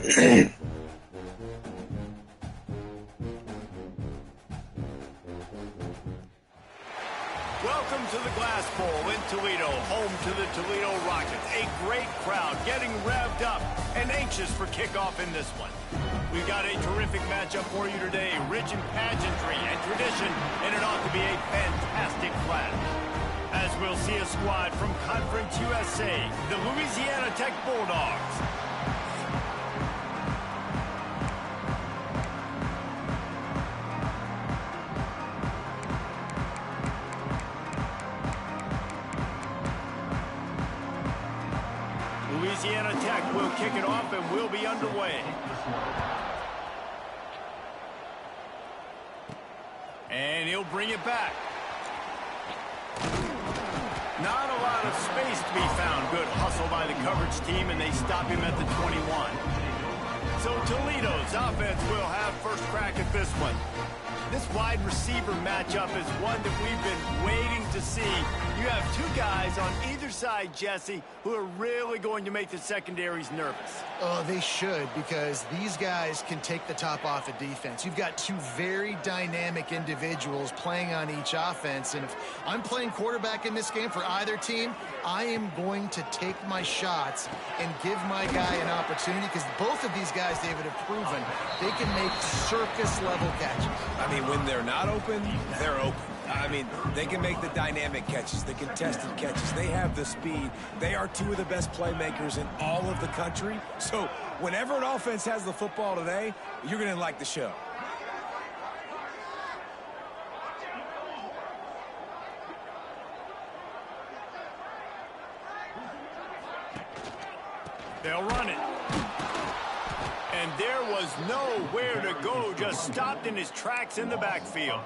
Welcome to the Glass Bowl in Toledo, home to the Toledo Rockets. A great crowd getting revved up and anxious for kickoff in this one. We've got a terrific matchup for you today, rich in pageantry and tradition, and it ought to be a fantastic clash. As we'll see a squad from Conference USA, the Louisiana Tech Bulldogs. Louisiana Tech will kick it off and we'll be underway. And he'll bring it back. Not a lot of space to be found. Good hustle by the coverage team, and they stop him at the 21. So Toledo's offense will have first crack at this one. This wide receiver matchup is one that we've been waiting to see. You have two guys on either side, Jesse, who are really going to make the secondaries nervous. Oh, they should, because these guys can take the top off of defense. You've got two very dynamic individuals playing on each offense, and if I'm playing quarterback in this game for either team, I am going to take my shots and give my guy an opportunity, because both of these guys, David, have proven they can make circus-level catches. I mean, when they're not open, they're open. I mean, they can make the dynamic catches, the contested catches. They have the speed. They are two of the best playmakers in all of the country. So whenever an offense has the football today, you're going to like the show. They'll run it. And there was nowhere to go, just stopped in his tracks in the backfield.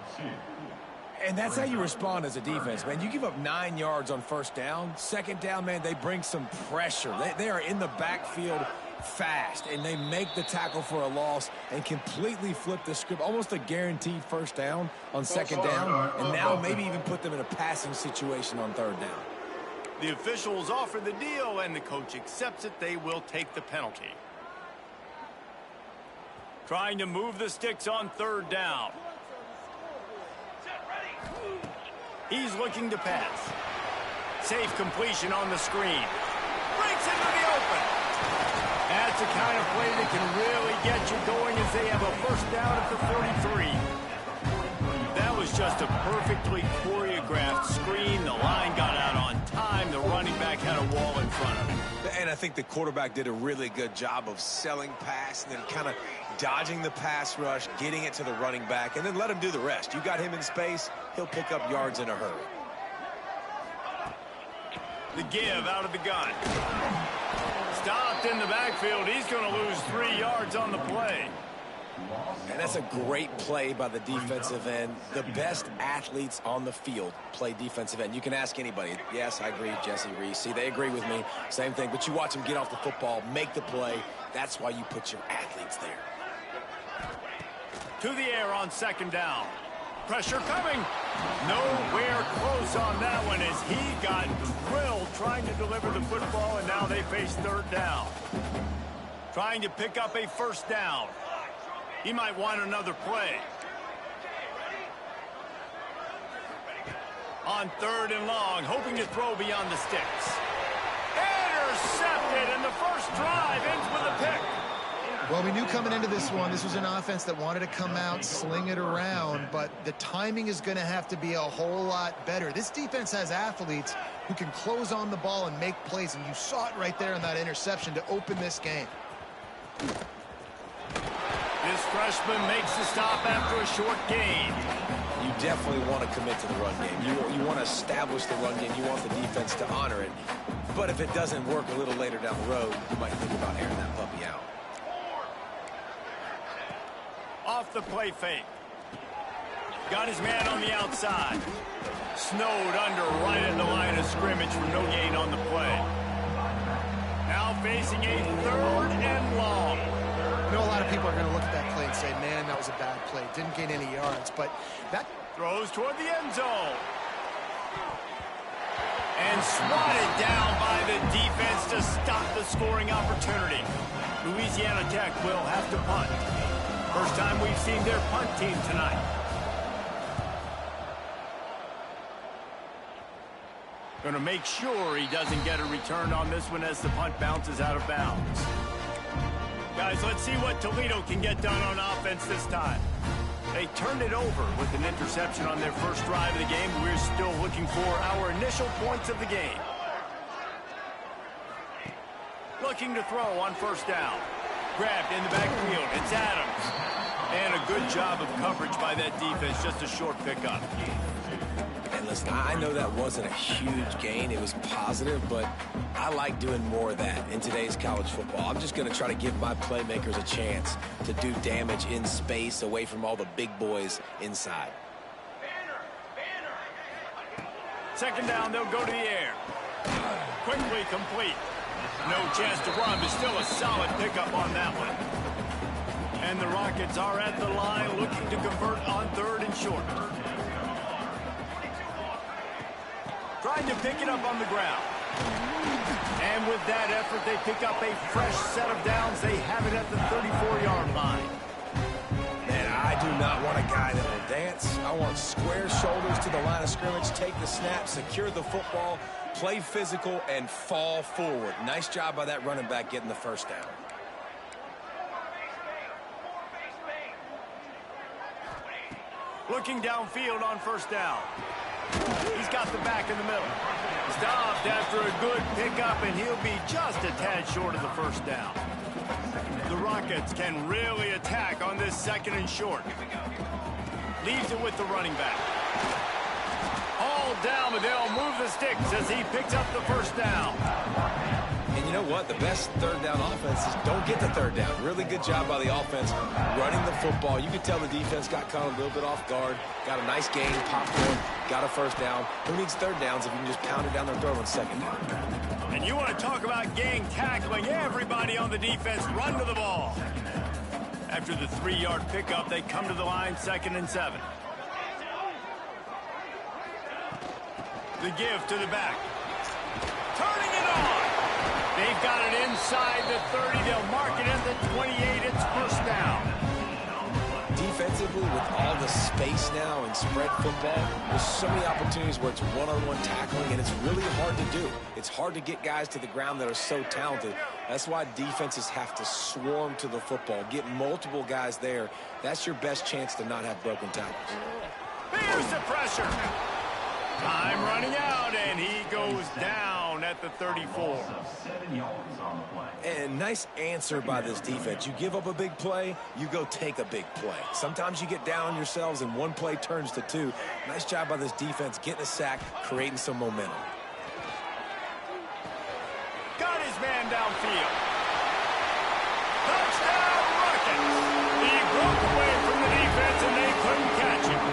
And that's how you respond as a defense, man. You give up 9 yards on first down. Second down, man, they bring some pressure. They are in the backfield fast, and they make the tackle for a loss and completely flip the script. Almost a guaranteed first down on second down, and now maybe even put them in a passing situation on third down. The officials offer the deal, and the coach accepts it. They will take the penalty. Trying to move the sticks on third down. He's looking to pass. Safe completion on the screen. Breaks into the open. That's the kind of play that can really get you going as they have a first down at the 43. That was just a perfectly choreographed screen. The line got out on time. The running back had a wall in front of him. And I think the quarterback did a really good job of selling pass and then kind of dodging the pass rush, getting it to the running back, and then let him do the rest. You got him in space, he'll pick up yards in a hurry. The give out of the gun. Stopped in the backfield. He's going to lose 3 yards on the play. And that's a great play by the defensive end. The best athletes on the field play defensive end. You can ask anybody. Yes, I agree, Jesse Reese. See, they agree with me. Same thing. But you watch them get off the football, make the play. That's why you put your athletes there. To the air on second down. Pressure coming. Nowhere close on that one as he got drilled trying to deliver the football, and now they face third down. Trying to pick up a first down. He might want another play. On third and long, hoping to throw beyond the sticks. Intercepted, and the first drive ends with a pick. Well, we knew coming into this one, this was an offense that wanted to come out, sling it around, but the timing is going to have to be a whole lot better. This defense has athletes who can close on the ball and make plays, and you saw it right there in that interception to open this game. This freshman makes the stop after a short gain. You definitely want to commit to the run game. You want to establish the run game. You want the defense to honor it. But if it doesn't work a little later down the road, you might think about airing that puppy out. Off the play fake. Got his man on the outside. Snowed under right at the line of scrimmage for no gain on the play. Now facing a third and long. I know a lot of people are going to look at that play and say, man, that was a bad play. Didn't gain any yards, but that throws toward the end zone. And swatted down by the defense to stop the scoring opportunity. Louisiana Tech will have to punt. First time we've seen their punt team tonight. Going to make sure he doesn't get a return on this one as the punt bounces out of bounds. Guys, let's see what Toledo can get done on offense this time. They turned it over with an interception on their first drive of the game. We're still looking for our initial points of the game. Looking to throw on first down. Grabbed in the backfield. It's Adams. And a good job of coverage by that defense. Just a short pickup. And listen, I know that wasn't a huge gain. It was positive, but I like doing more of that in today's college football. I'm just going to try to give my playmakers a chance to do damage in space away from all the big boys inside. Second down, they'll go to the air. Quickly complete. No chance to run, but still a solid pickup on that one. And the Rockets are at the line looking to convert on third and short. Trying to pick it up on the ground. And with that effort, they pick up a fresh set of downs. They have it at the 34-yard line. Man, I do not want a guy that will dance. I want square shoulders to the line of scrimmage, take the snap, secure the football, play physical, and fall forward. Nice job by that running back getting the first down. Looking downfield on first down. He's got the back in the middle. Stopped after a good pickup, and he'll be just a tad short of the first down. The Rockets can really attack on this second and short. Leaves it with the running back. All down, but they'll move the sticks as he picks up the first down. And you know what? The best third down offenses don't get the third down. Really good job by the offense running the football. You could tell the defense got caught a little bit off guard. Got a nice gain, popped one, got a first down. Who needs third downs if you can just pound it down their throat on second down? And you want to talk about gang tackling. Everybody on the defense run to the ball. After the 3-yard pickup, they come to the line, 2nd and 7. The give to the back. Turning it on. They've got it inside the 30. They'll mark it at the 28. It's first down. Defensively, with all the space now and spread football, there's so many opportunities where it's one-on-one tackling, and it's really hard to do. It's hard to get guys to the ground that are so talented. That's why defenses have to swarm to the football, get multiple guys there. That's your best chance to not have broken tackles. Here's the pressure. Time running out, and he goes down at the 34. And nice answer by this defense. You give up a big play, you go take a big play. Sometimes you get down on yourselves and one play turns to two. Nice job by this defense getting a sack, creating some momentum. Got his man downfield. Touchdown, Rockets. He broke away from the defense, and they couldn't catch him.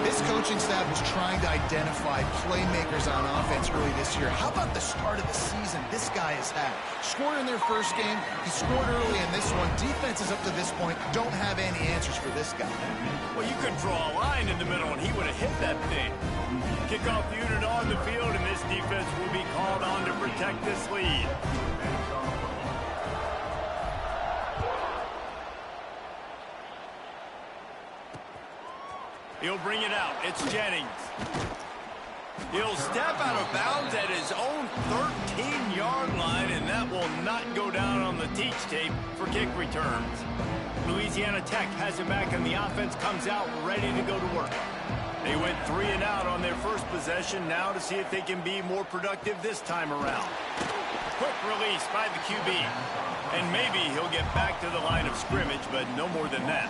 This coaching staff was trying to identify playmakers on offense early this year. How about the start of the season this guy has had? Scored in their first game. He scored early in this one. Defenses up to this point don't have any answers for this guy. Well, you could draw a line in the middle, and he would have hit that thing. Kickoff unit on the field, and this defense will be called on to protect this lead. He'll bring it out. It's Jennings. He'll step out of bounds at his own 13-yard line, and that will not go down on the teach tape for kick returns. Louisiana Tech has it back, and the offense comes out ready to go to work. They went 3 and out on their first possession, now to see if they can be more productive this time around. Quick release by the QB. And maybe he'll get back to the line of scrimmage, but no more than that.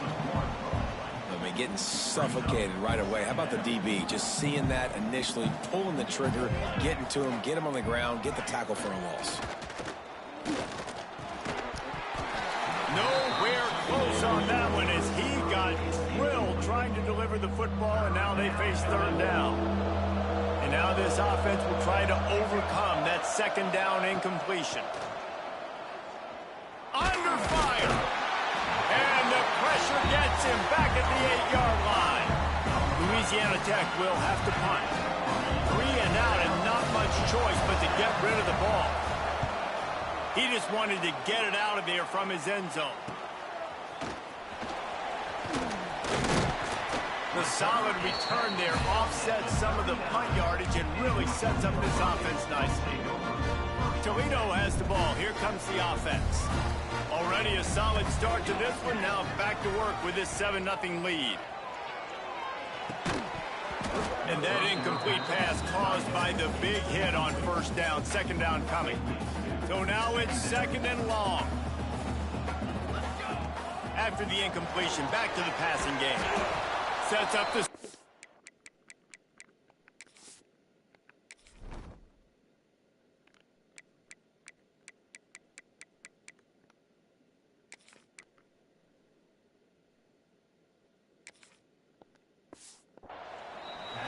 Getting suffocated right away. How about the DB? Just seeing that initially, pulling the trigger, getting to him, get him on the ground, get the tackle for a loss. Nowhere close on that one as he got drilled trying to deliver the football, and now they face third down. And now this offense will try to overcome that second down incompletion. Under fire. And the pressure gets him back at the 8-yard line. Louisiana Tech will have to punt. 3 and out and not much choice but to get rid of the ball. He just wanted to get it out of there from his end zone. The solid return there offsets some of the punt yardage and really sets up this offense nicely. Toledo has the ball. Here comes the offense. Already a solid start to this one. Now back to work with this 7-0 lead. And that incomplete pass caused by the big hit on first down. Second down coming. So now it's 2nd and long. After the incompletion, back to the passing game. Sets up the...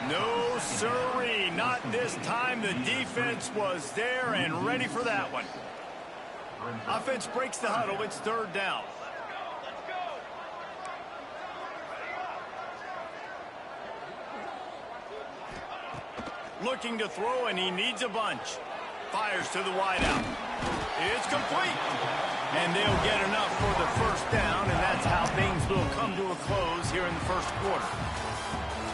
No, sirree, not this time. The defense was there and ready for that one. Offense breaks the huddle. It's 3rd down. Looking to throw, and he needs a bunch. Fires to the wideout. It's complete. And they'll get enough for the first down, and that's how things will come to a close here in the first quarter.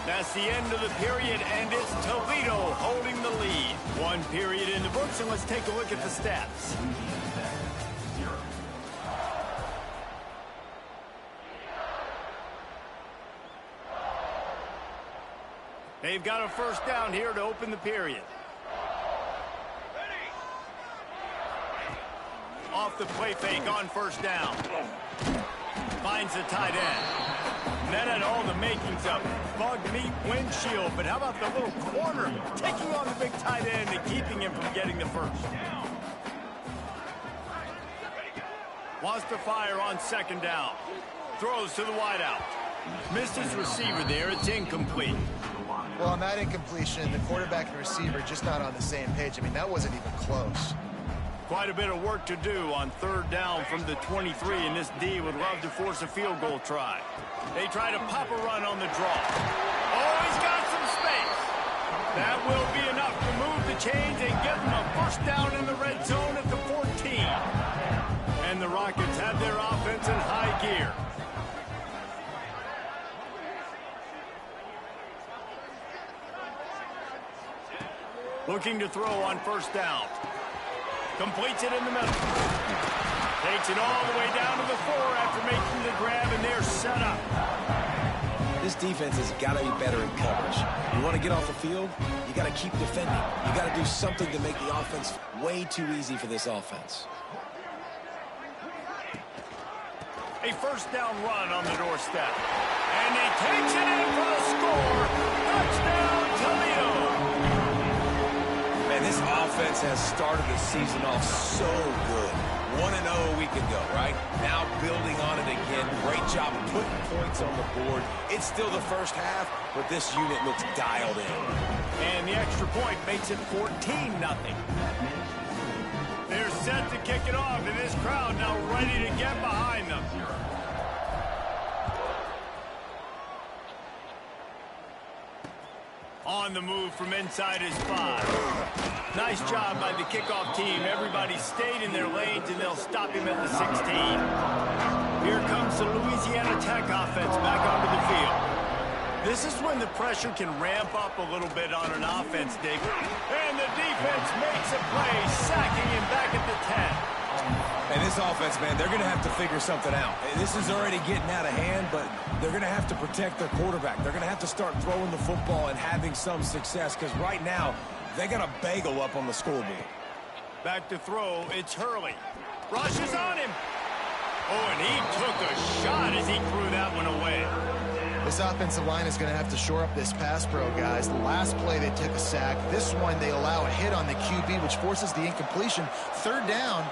That's the end of the period, and it's Toledo holding the lead. 1 period in the books, and let's take a look at the stats. They've got a first down here to open the period. Off the play fake on first down. Finds the tight end. That had all the makings of bug meat windshield, but how about the little corner taking on the big tight end and keeping him from getting the first? Wants to fire on 2nd down. Throws to the wideout. Missed his receiver there. It's incomplete. Well, on that incompletion, the quarterback and receiver just not on the same page. I mean, that wasn't even close. Quite a bit of work to do on 3rd down from the 23, and this D would love to force a field goal try. They try to pop a run on the draw. Oh, he's got some space. That will be enough to move the chains and get them a first down in the red zone at the 14. And the Rockets have their offense in high gear. Looking to throw on first down. Completes it in the middle. Takes it all the way down to the 4 after making the grab, and they're set up. This defense has got to be better in coverage. You want to get off the field, you got to keep defending. You got to do something to make the offense way too easy for this offense. A first down run on the doorstep. And he takes it in for the score. Touchdown, Toledo. Man, this offense has started the season off so good. 1-0 a week ago, right? Now building on it again. Great job of putting points on the board. It's still the first half, but this unit looks dialed in. And the extra point makes it 14-0. They're set to kick it off, and this crowd now ready to get behind them. On the move from inside his 5. Nice job by the kickoff team. Everybody stayed in their lanes, and they'll stop him at the 16. Here comes the Louisiana Tech offense back onto the field. This is when the pressure can ramp up a little bit on an offense, Dick. And the defense makes a play, sacking him back at the 10. And this offense, man, they're going to have to figure something out. This is already getting out of hand, but they're going to have to protect their quarterback. They're going to have to start throwing the football and having some success, because right now, they got a bagel up on the scoreboard. Back to throw, it's Hurley. Rushes on him. Oh, and he took a shot as he threw that one away. This offensive line is going to have to shore up this pass pro, guys. The last play they took a sack. This one they allow a hit on the QB, which forces the incompletion. 3rd down,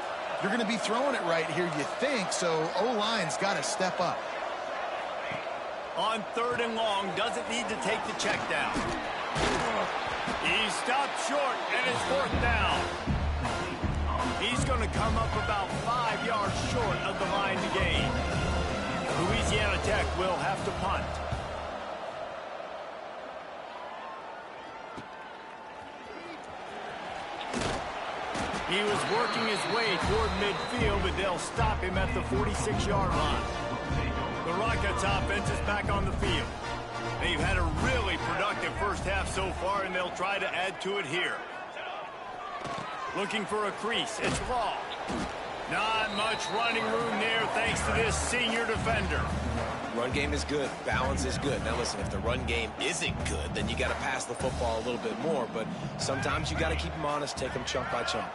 you're going to be throwing it right here, you think, so O-line's got to step up. On 3rd and long, doesn't need to take the check down. He stopped short, and it's 4th down. He's going to come up about 5 yards short of the line to gain. Louisiana Tech will have to punt. He was working his way toward midfield, but they'll stop him at the 46-yard line. The Rockets offense is back on the field. They've had a really productive first half so far, and they'll try to add to it here. Looking for a crease. It's Law. Not much running room there thanks to this senior defender. Run game is good. Balance is good. Now listen, if the run game isn't good, then you got to pass the football a little bit more. But sometimes you got to keep them honest, take them chunk by chunk.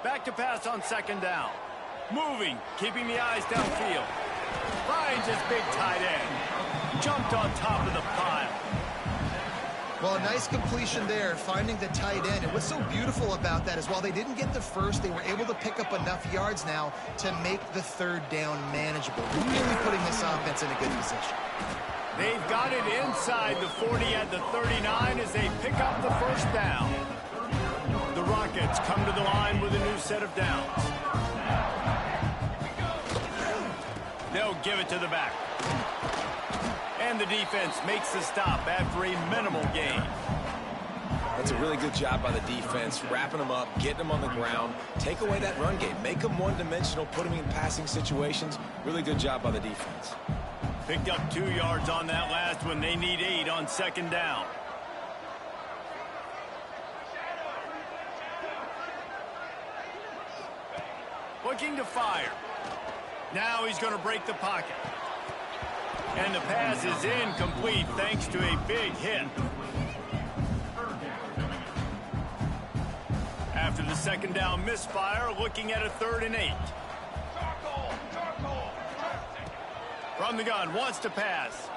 Back to pass on second down. Moving, keeping the eyes downfield. Finds his big tight end. Jumped on top of the pile. Well, a nice completion there, finding the tight end. And what's so beautiful about that is while they didn't get the first, they were able to pick up enough yards now to make the third down manageable. Really putting this offense in a good position. They've got it inside the 40 at the 39 as they pick up the first down. The Rockets come to the line with a new set of downs. They'll give it to the back. And the defense makes the stop after a minimal gain. That's a really good job by the defense, wrapping them up, getting them on the ground, take away that run game, make them one-dimensional, put them in passing situations. Really good job by the defense. Picked up 2 yards on that last one. They need 8 on second down. Looking to fire. Now he's going to break the pocket. And the pass is incomplete thanks to a big hit. After the second down misfire, looking at a 3rd and 8. From the gun, wants to pass.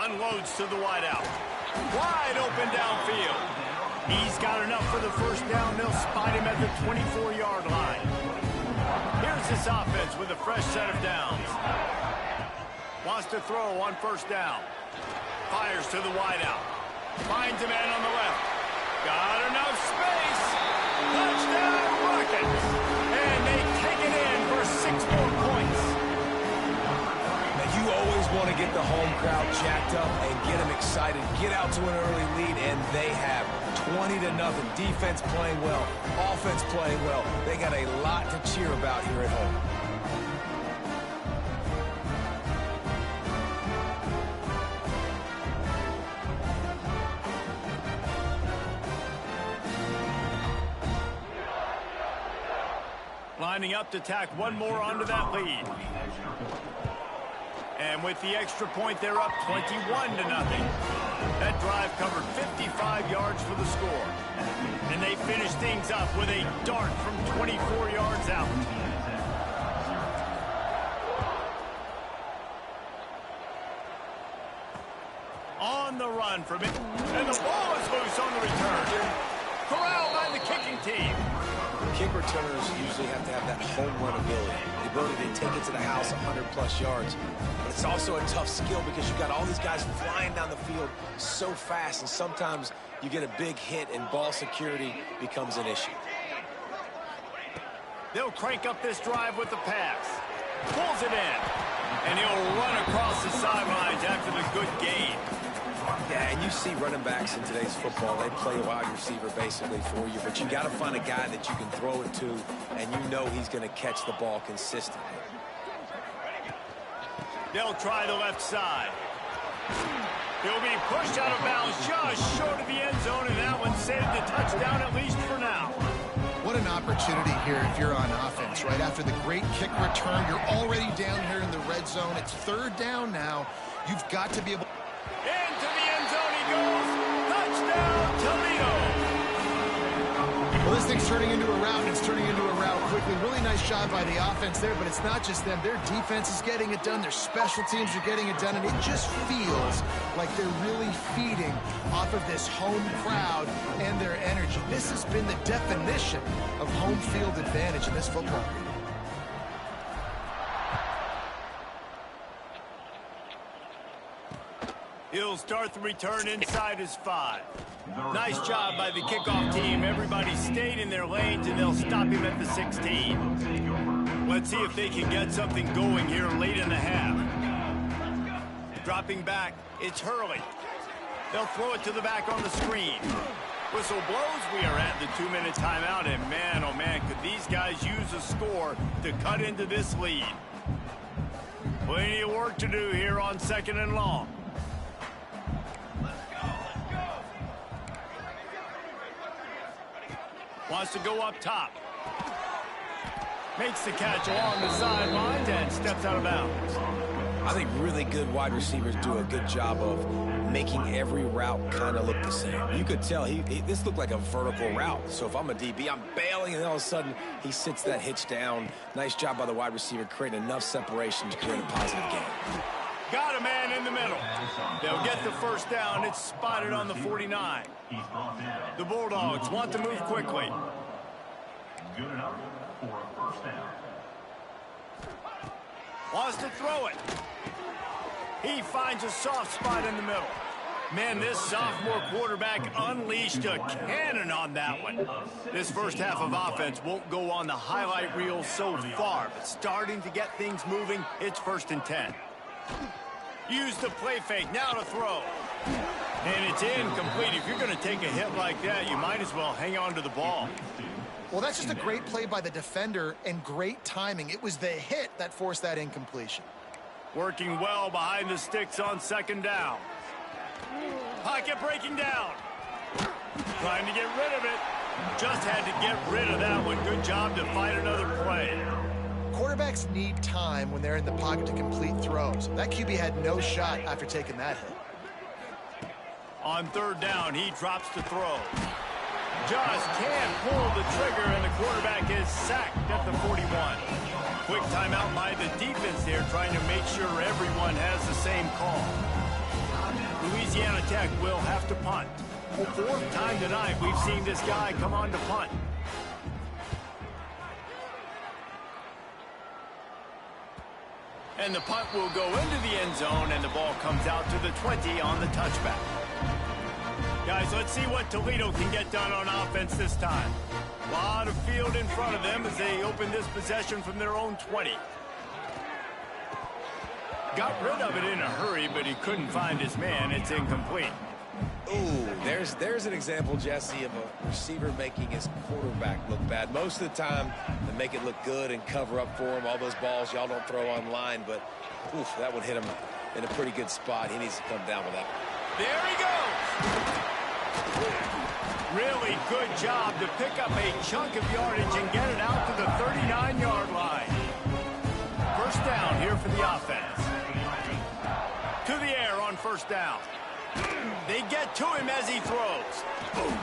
Unloads to the wideout. Wide open downfield. He's got enough for the first down. They'll spot him at the 24-yard line. Here's this offense with a fresh set of downs. Wants to throw on first down. Fires to the wideout. Finds a man on the left. Got enough space. Touchdown Rockets. And they take it in for 6 more points. Now you always want to get the home crowd jacked up and get them excited. Get out to an early lead, and they have 20-0. Defense playing well. Offense playing well. They got a lot to cheer about here at home. Lining up to tack one more onto that lead. And with the extra point, they're up 21-0. That drive covered 55 yards for the score. And they finish things up with a dart from 24 yards out. On the run from it. And the ball is loose on the return. Corralled by the kicking team. Kick returners usually have to have that home run ability, the ability to take it to the house 100-plus yards. But it's also a tough skill because you've got all these guys flying down the field so fast, and sometimes you get a big hit and ball security becomes an issue. They'll crank up this drive with the pass. Pulls it in. And he'll run across the sidelines after the good gain. Yeah, and you see running backs in today's football, they play wide receiver basically for you, but you got to find a guy that you can throw it to, and you know he's going to catch the ball consistently. They'll try the left side. He'll be pushed out of bounds just short of the end zone, and that one saved the touchdown at least for now. What an opportunity here if you're on offense, right? After the great kick return, you're already down here in the red zone. It's 3rd down now. You've got to be able... Into the end zone he goes. Touchdown, Toledo. Well, this thing's turning into a rout, and it's turning into a rout quickly. Really nice job by the offense there, but it's not just them. Their defense is getting it done. Their special teams are getting it done, and it just feels like they're really feeding off of this home crowd and their energy. This has been the definition of home field advantage in this football game. He'll start the return inside his 5. Nice job by the kickoff team. Everybody stayed in their lanes, and they'll stop him at the 16. Let's see if they can get something going here late in the half. Dropping back, it's Hurley. They'll throw it to the back on the screen. Whistle blows, we are at the 2-minute timeout, and man, oh man, could these guys use a score to cut into this lead. Plenty of work to do here on 2nd and long. Wants to go up top. Makes the catch along the sidelines and steps out of bounds. I think really good wide receivers do a good job of making every route kind of look the same. You could tell this looked like a vertical route. So if I'm a DB, I'm bailing, and all of a sudden he sits that hitch down. Nice job by the wide receiver creating enough separation to create a positive gain. Got a man in the middle. They'll get the first down. It's spotted on the 49. The Bulldogs want to move quickly. Good enough for a first down. Wants to throw it. He finds a soft spot in the middle. Man, this sophomore quarterback unleashed a cannon on that one. This first half of offense won't go on the highlight reel so far, but starting to get things moving, it's 1st and 10. Use the play fake, now to throw. And it's incomplete. If you're going to take a hit like that, you might as well hang on to the ball. Well, that's just a great play by the defender and great timing. It was the hit that forced that incompletion. Working well behind the sticks on 2nd down. Pocket breaking down. Trying to get rid of it. Just had to get rid of that one. Good job to find another play. Quarterbacks need time when they're in the pocket to complete throws. That QB had no shot after taking that hit. On 3rd down, he drops to throw. Just can't pull the trigger, and the quarterback is sacked at the 41. Quick timeout by the defense there, trying to make sure everyone has the same call. Louisiana Tech will have to punt. For 4th time tonight, we've seen this guy come on to punt. And the punt will go into the end zone, and the ball comes out to the 20 on the touchback. Guys, let's see what Toledo can get done on offense this time. A lot of field in front of them as they open this possession from their own 20. Got rid of it in a hurry, but he couldn't find his man. It's incomplete. Ooh, there's an example, Jesse, of a receiver making his quarterback look bad. Most of the time, they make it look good and cover up for him. All those balls y'all don't throw online, but oof, that would hit him in a pretty good spot. He needs to come down with that. There he goes. Really good job to pick up a chunk of yardage and get it out to the 39-yard line. First down here for the offense. To the air on 1st down. They get to him as he throws.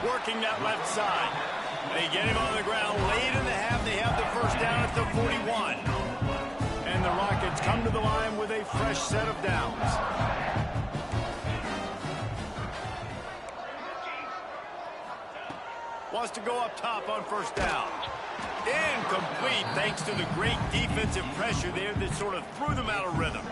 Working that left side. They get him on the ground late in the half. They have the first down at the 41. And the Rockets come to the line with a fresh set of downs. Wants to go up top on 1st down. Incomplete thanks to the great defensive pressure there that sort of threw them out of rhythm.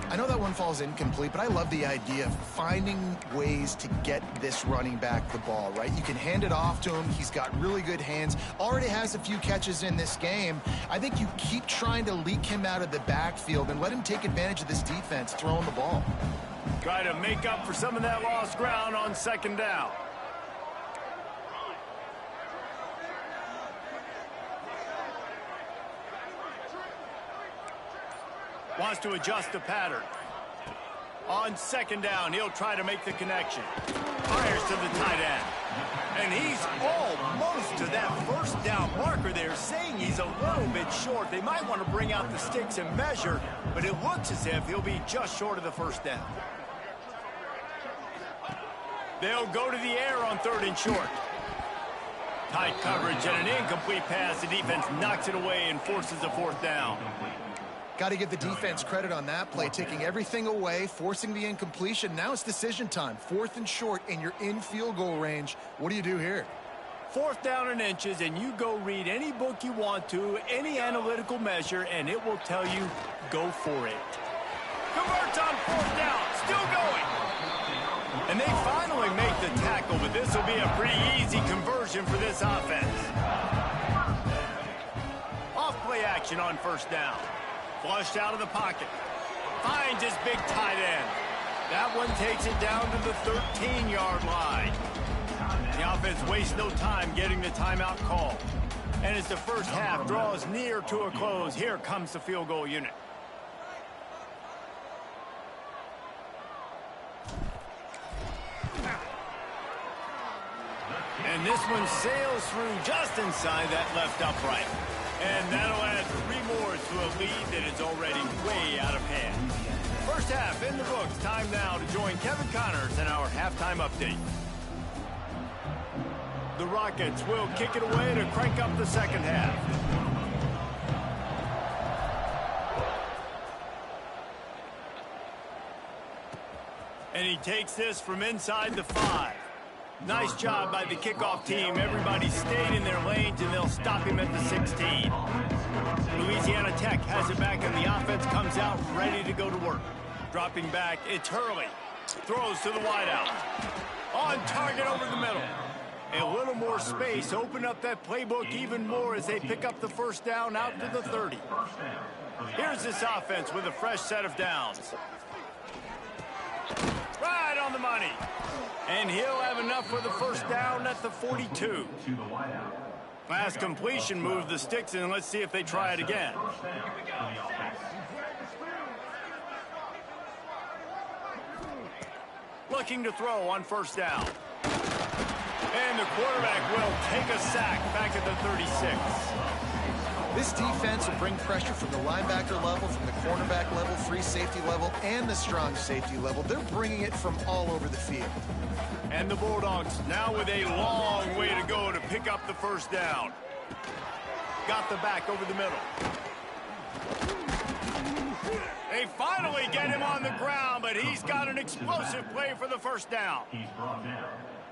I know that one falls incomplete, but I love the idea of finding ways to get this running back the ball, right? You can hand it off to him. He's got really good hands. Already has a few catches in this game. I think you keep trying to leak him out of the backfield and let him take advantage of this defense throwing the ball. Try to make up for some of that lost ground on 2nd down. Wants to adjust the pattern. On 2nd down, he'll try to make the connection. Fires to the tight end. And he's almost to that 1st down marker there, saying he's a little bit short. They might want to bring out the sticks and measure, but it looks as if he'll be just short of the 1st down. They'll go to the air on 3rd and short. Tight coverage and an incomplete pass. The defense knocks it away and forces a 4th down. Got to give the defense credit on that play, taking everything away, forcing the incompletion. Now it's decision time. 4th and short, and you're in field goal range. What do you do here? 4th down and inches, and you go read any book you want to, any analytical measure, and it will tell you, go for it. Converts on 4th down, still going. And they finally make the tackle, but this will be a pretty easy conversion for this offense. Off play action on 1st down. Flushed out of the pocket. Finds his big tight end. That one takes it down to the 13-yard line. The offense wastes no time getting the timeout call. And as the first half draws near to a close, here comes the field goal unit. And this one sails through just inside that left upright. And that'll add 3 more to a lead that is already way out of hand. First half in the books. Time now to join Kevin Connors in our halftime update. The Rockets will kick it away to crank up the second half. And he takes this from inside the 5. Nice job by the kickoff team. Everybody stayed in their lanes, and they'll stop him at the 16. Louisiana Tech has it back, and the offense comes out ready to go to work. Dropping back, it's Hurley. Throws to the wideout. On target over the middle. A little more space. Open up that playbook even more as they pick up the first down out to the 30. Here's this offense with a fresh set of downs. Right on the money. And he'll have enough for the first down at the 42. Last completion moved the sticks, and let's see if they try it again. Looking to throw on first down. And the quarterback will take a sack back at the 36. This defense will bring pressure from the linebacker level, from the cornerback level, free safety level, and the strong safety level. They're bringing it from all over the field. And the Bulldogs now with a long way to go to pick up the first down. Got the back over the middle. They finally get him on the ground, but he's got an explosive play for the first down.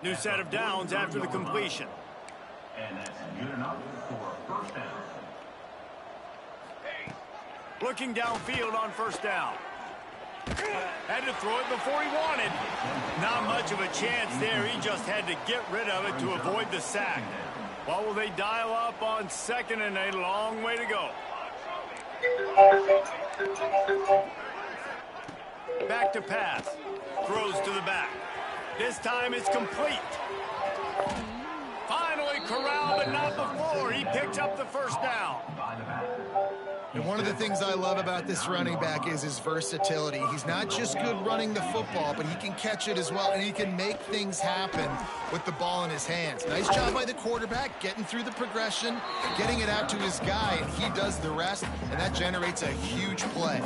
New set of downs after the completion. And that's good enough for a first down. Looking downfield on first down. Had to throw it before he wanted. Not much of a chance there. He just had to get rid of it to avoid the sack. What will they dial up on second, and a long way to go. Back to pass. Throws to the back. This time it's complete. Finally corralled, but not before. He picks up the first down. And one of the things I love about this running back is his versatility. He's not just good running the football, but he can catch it as well, and he can make things happen with the ball in his hands. Nice job by the quarterback, getting through the progression, getting it out to his guy, and he does the rest, and that generates a huge play.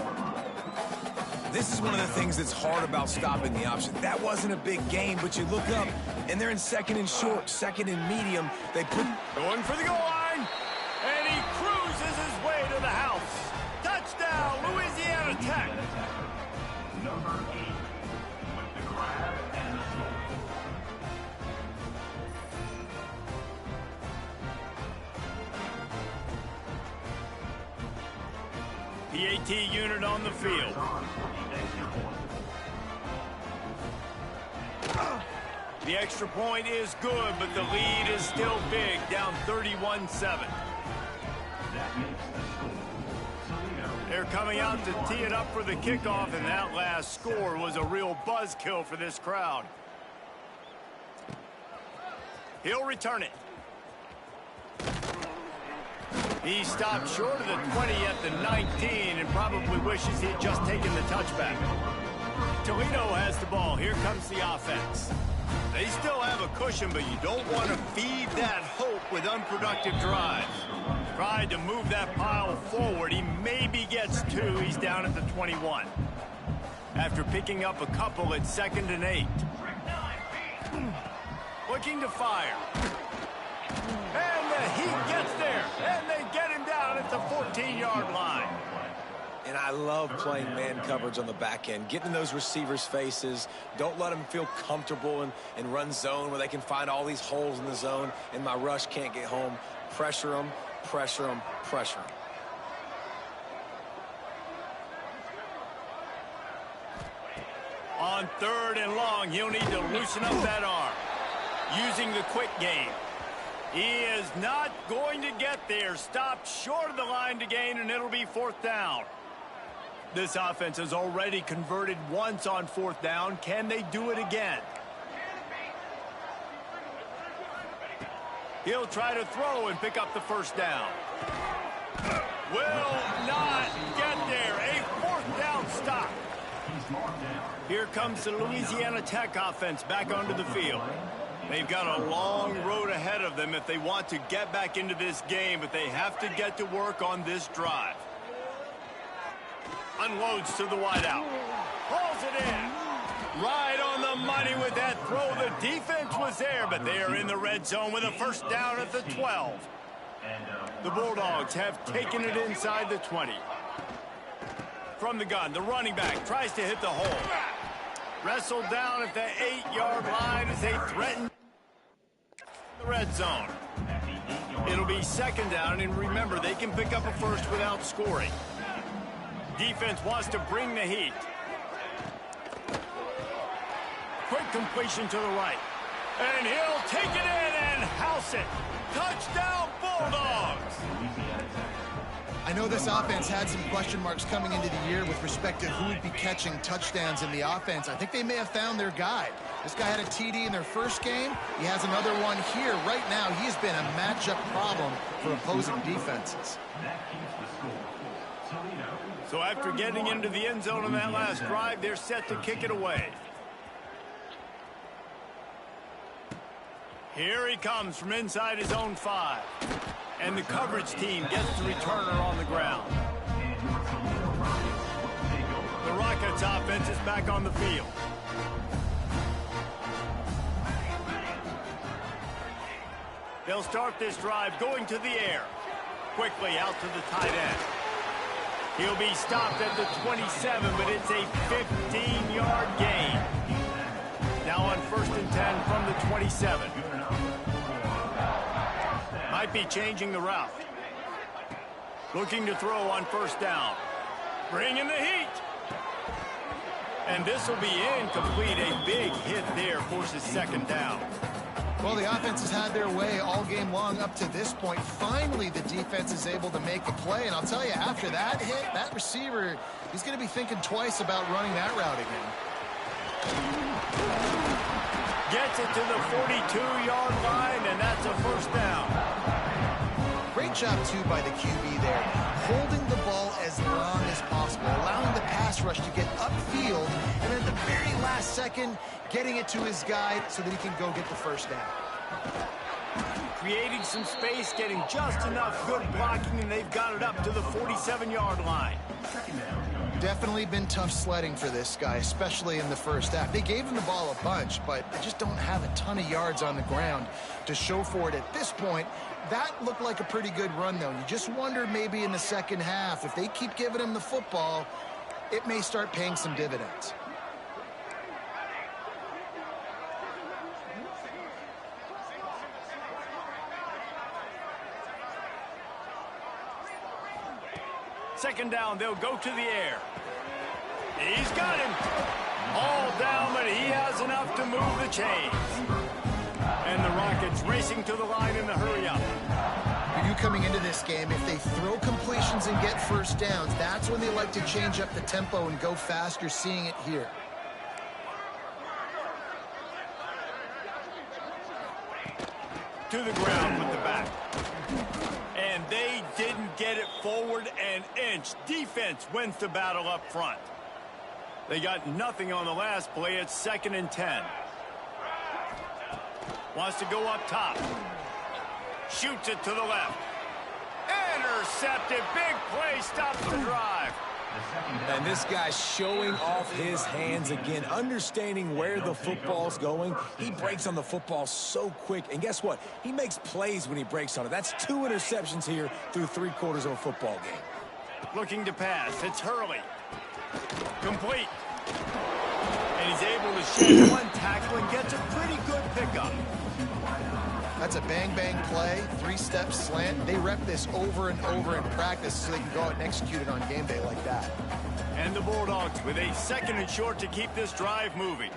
This is one of the things that's hard about stopping the option. That wasn't a big gain, but you look up, and they're in second and short, second and medium. They put... Going for the goal line, and he cruises his way to the house. Touchdown, Louisiana Tech. Number 8 with the grab and the score. PAT unit on the field. The extra point is good, but the lead is still big, down 31-7. They're coming out to tee it up for the kickoff, and that last score was a real buzzkill for this crowd. He'll return it. He stopped short of the 20 at the 19 and probably wishes he had just taken the touchback. Toledo has the ball. Here comes the offense. They still have a cushion, but you don't want to feed that hope with unproductive drives. Tried to move that pile forward. He maybe gets 2. He's down at the 21. After picking up a couple at 2nd and 8. Looking to fire. And the Heat gets there. And they get him down at the 14-yard line. And I love playing man coverage on the back end, getting in those receivers' faces. Don't let them feel comfortable and run zone where they can find all these holes in the zone and my rush can't get home. Pressure them, pressure them, pressure them. On 3rd and long, he'll need to loosen up that arm. Using the quick game. He is not going to get there. Stopped short of the line to gain, and it'll be 4th down. This offense has already converted once on 4th down. Can they do it again? He'll try to throw and pick up the first down. Will not get there. A fourth down stop. Here comes the Louisiana Tech offense back onto the field. They've got a long road ahead of them if they want to get back into this game, but they have to get to work on this drive. Unloads to the wideout. Hauls it in. Right on the money with that throw. The defense was there, but they are in the red zone with a first down at the 12. The Bulldogs have taken it inside the 20. From the gun, the running back tries to hit the hole. Wrestled down at the 8-yard line as they threaten the red zone. It'll be second down, and remember, they can pick up a first without scoring. Defense wants to bring the heat. Quick completion to the right. And he'll take it in and house it. Touchdown, Bulldogs! I know this offense had some question marks coming into the year with respect to who would be catching touchdowns in the offense. I think they may have found their guy. This guy had a TD in their first game. He has another one here. Right now, he's been a matchup problem for opposing defenses. So after getting into the end zone on that last drive, they're set to kick it away. Here he comes from inside his own 5. And the coverage team gets the returner on the ground. The Rockets offense is back on the field. They'll start this drive going to the air. Quickly out to the tight end. He'll be stopped at the 27, but it's a 15-yard gain. Now on 1st and 10 from the 27. Might be changing the route. Looking to throw on first down. Bringing the heat. And this will be incomplete. A big hit there forces second down. Well, the offense has had their way all game long up to this point. Finally, the defense is able to make a play. And I'll tell you, after that hit, that receiver, he's going to be thinking twice about running that route again. Gets it to the 42-yard line, and that's a first down. Great job, too, by the QB there. Holding the ball as long as possible, allowing the pass rush to get upfield, and then at the very last second, getting it to his guy so that he can go get the first down. Creating some space, getting just enough good blocking, and they've got it up to the 47-yard line. Definitely been tough sledding for this guy, especially in the first half. They gave him the ball a bunch, but they just don't have a ton of yards on the ground to show for it at this point. That looked like a pretty good run, though. You just wonder maybe in the second half, if they keep giving him the football, it may start paying some dividends. Second down, they'll go to the air. He's got him. All down, but he has enough to move the chains. And the Rockets racing to the line in the hurry-up. You coming into this game, if they throw completions and get first downs, that's when they like to change up the tempo and go fast. You're seeing it here. To the ground with the back. And they didn't get it forward an inch. Defense wins the battle up front. They got nothing on the last play. It's 2nd and 10. Wants to go up top. Shoots it to the left. Intercepted. Big play. Stops the drive. And this guy's showing off his hands again, understanding where the football's going. He breaks on the football so quick. And guess what? He makes plays when he breaks on it. That's 2 interceptions here through 3/4 of a football game. Looking to pass. It's Hurley. Complete. And he's able to shed one tackle and gets a pretty good pickup. That's a bang-bang play, 3-step slant. They rep this over and over in practice so they can go out and execute it on game day like that. And the Bulldogs with a 2nd and short to keep this drive moving.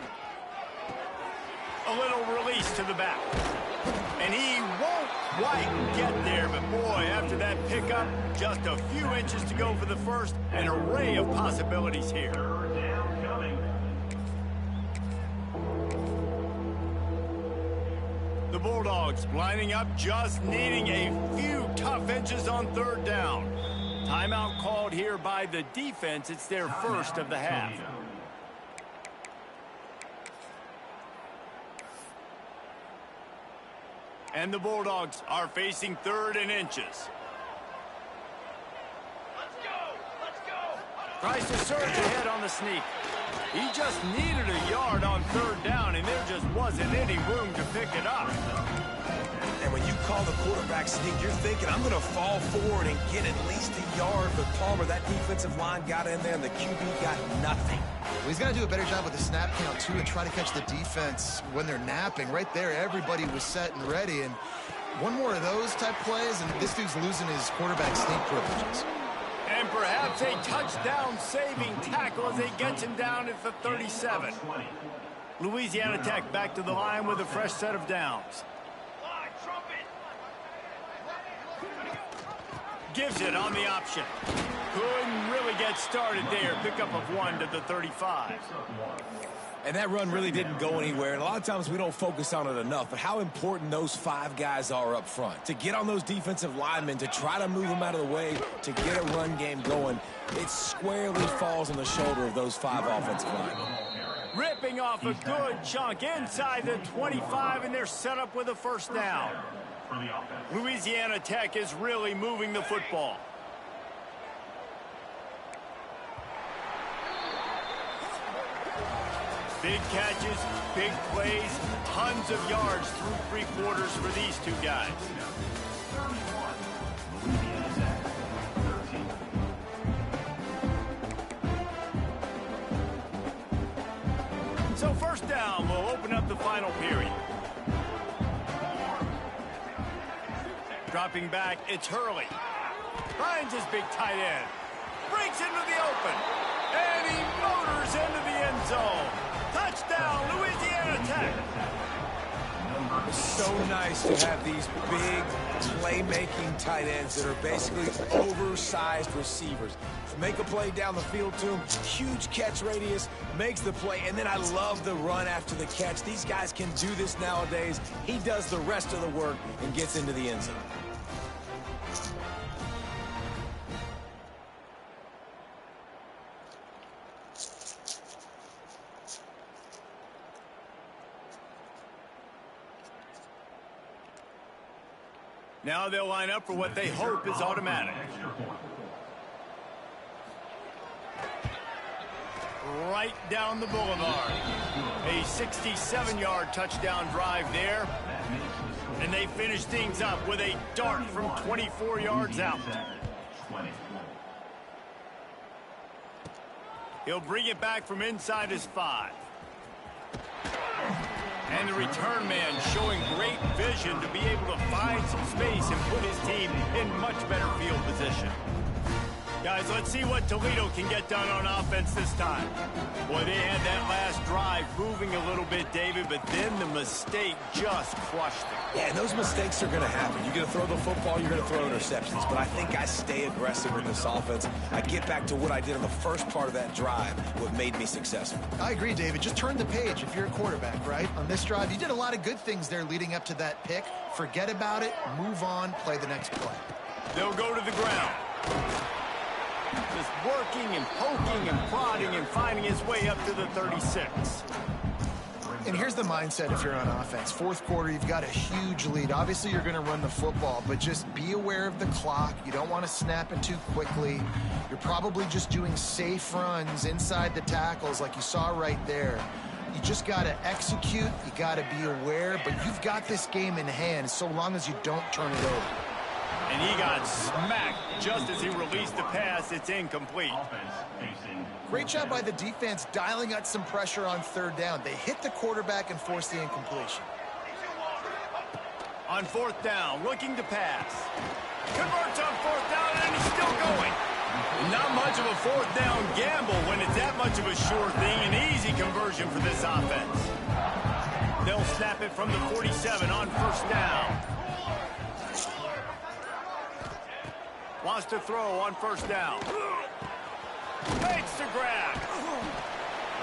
A little release to the back. And he won't quite get there, but boy, after that pickup, just a few inches to go for the first. An array of possibilities here. The Bulldogs lining up, just needing a few tough inches on third down. Timeout called here by the defense. It's their first of the half. And the Bulldogs are facing 3rd and inches. Tries to surge ahead on the sneak. He just needed a yard on 3rd down, and there just wasn't any room to pick it up. And when you call the quarterback sneak, you're thinking, I'm going to fall forward and get at least a yard. But Palmer, that defensive line got in there, and the QB got nothing. Well, he's got to do a better job with the snap count, too, and try to catch the defense when they're napping. Right there, everybody was set and ready. And one more of those type plays, and this dude's losing his quarterback sneak privileges. And perhaps a touchdown-saving tackle as they get him down at the 37. Louisiana Tech back to the line with a fresh set of downs. Gives it on the option. Couldn't really get started there. Pickup of 1 to the 35. And that run really didn't go anywhere. And a lot of times we don't focus on it enough. But how important those 5 guys are up front. To get on those defensive linemen, to try to move them out of the way, to get a run game going, it squarely falls on the shoulder of those 5 offensive linemen. Ripping off a good chunk inside the 25, and they're set up with a first down. Louisiana Tech is really moving the football. Big catches, big plays, tons of yards through 3 quarters for these 2 guys. So first down will open up the final period. Dropping back, it's Hurley. Finds his big tight end. Breaks into the open. And he motors into the end zone. Touchdown, Louisiana Tech. It's so nice to have these big playmaking tight ends that are basically oversized receivers. Make a play down the field to him, huge catch radius, makes the play, and then I love the run after the catch. These guys can do this nowadays. He does the rest of the work and gets into the end zone. Now they'll line up for what they hope is automatic. Right down the boulevard. A 67-yard touchdown drive there. And they finish things up with a dart from 24 yards out. He'll bring it back from inside his 5. And the return man showing great vision to be able to find some space and put his team in much better field position. Guys, let's see what Toledo can get done on offense this time. Boy, they had that last drive moving a little bit, David, but then the mistake just crushed them. Yeah, and those mistakes are going to happen. You're going to throw the football, you're going to throw interceptions. But I think I stay aggressive with this offense. I get back to what I did in the first part of that drive, what made me successful. I agree, David. Just turn the page if you're a quarterback, right? On this drive, you did a lot of good things there leading up to that pick. Forget about it, move on, play the next play. They'll go to the ground. Just working and poking and prodding and finding his way up to the 36. And here's the mindset if you're on offense. 4th quarter, you've got a huge lead. Obviously, you're going to run the football, but just be aware of the clock. You don't want to snap it too quickly. You're probably just doing safe runs inside the tackles like you saw right there. You just got to execute. You got to be aware, but you've got this game in hand so long as you don't turn it over. And he got smacked just as he released the pass. It's incomplete. Great job by the defense dialing out some pressure on 3rd down. They hit the quarterback and forced the incompletion. On 4th down, looking to pass. Converts on 4th down, and he's still going. Not much of a 4th down gamble when it's that much of a sure thing. An easy conversion for this offense. They'll snap it from the 47 on 1st down. Wants to throw on 1st down. Makes the grab.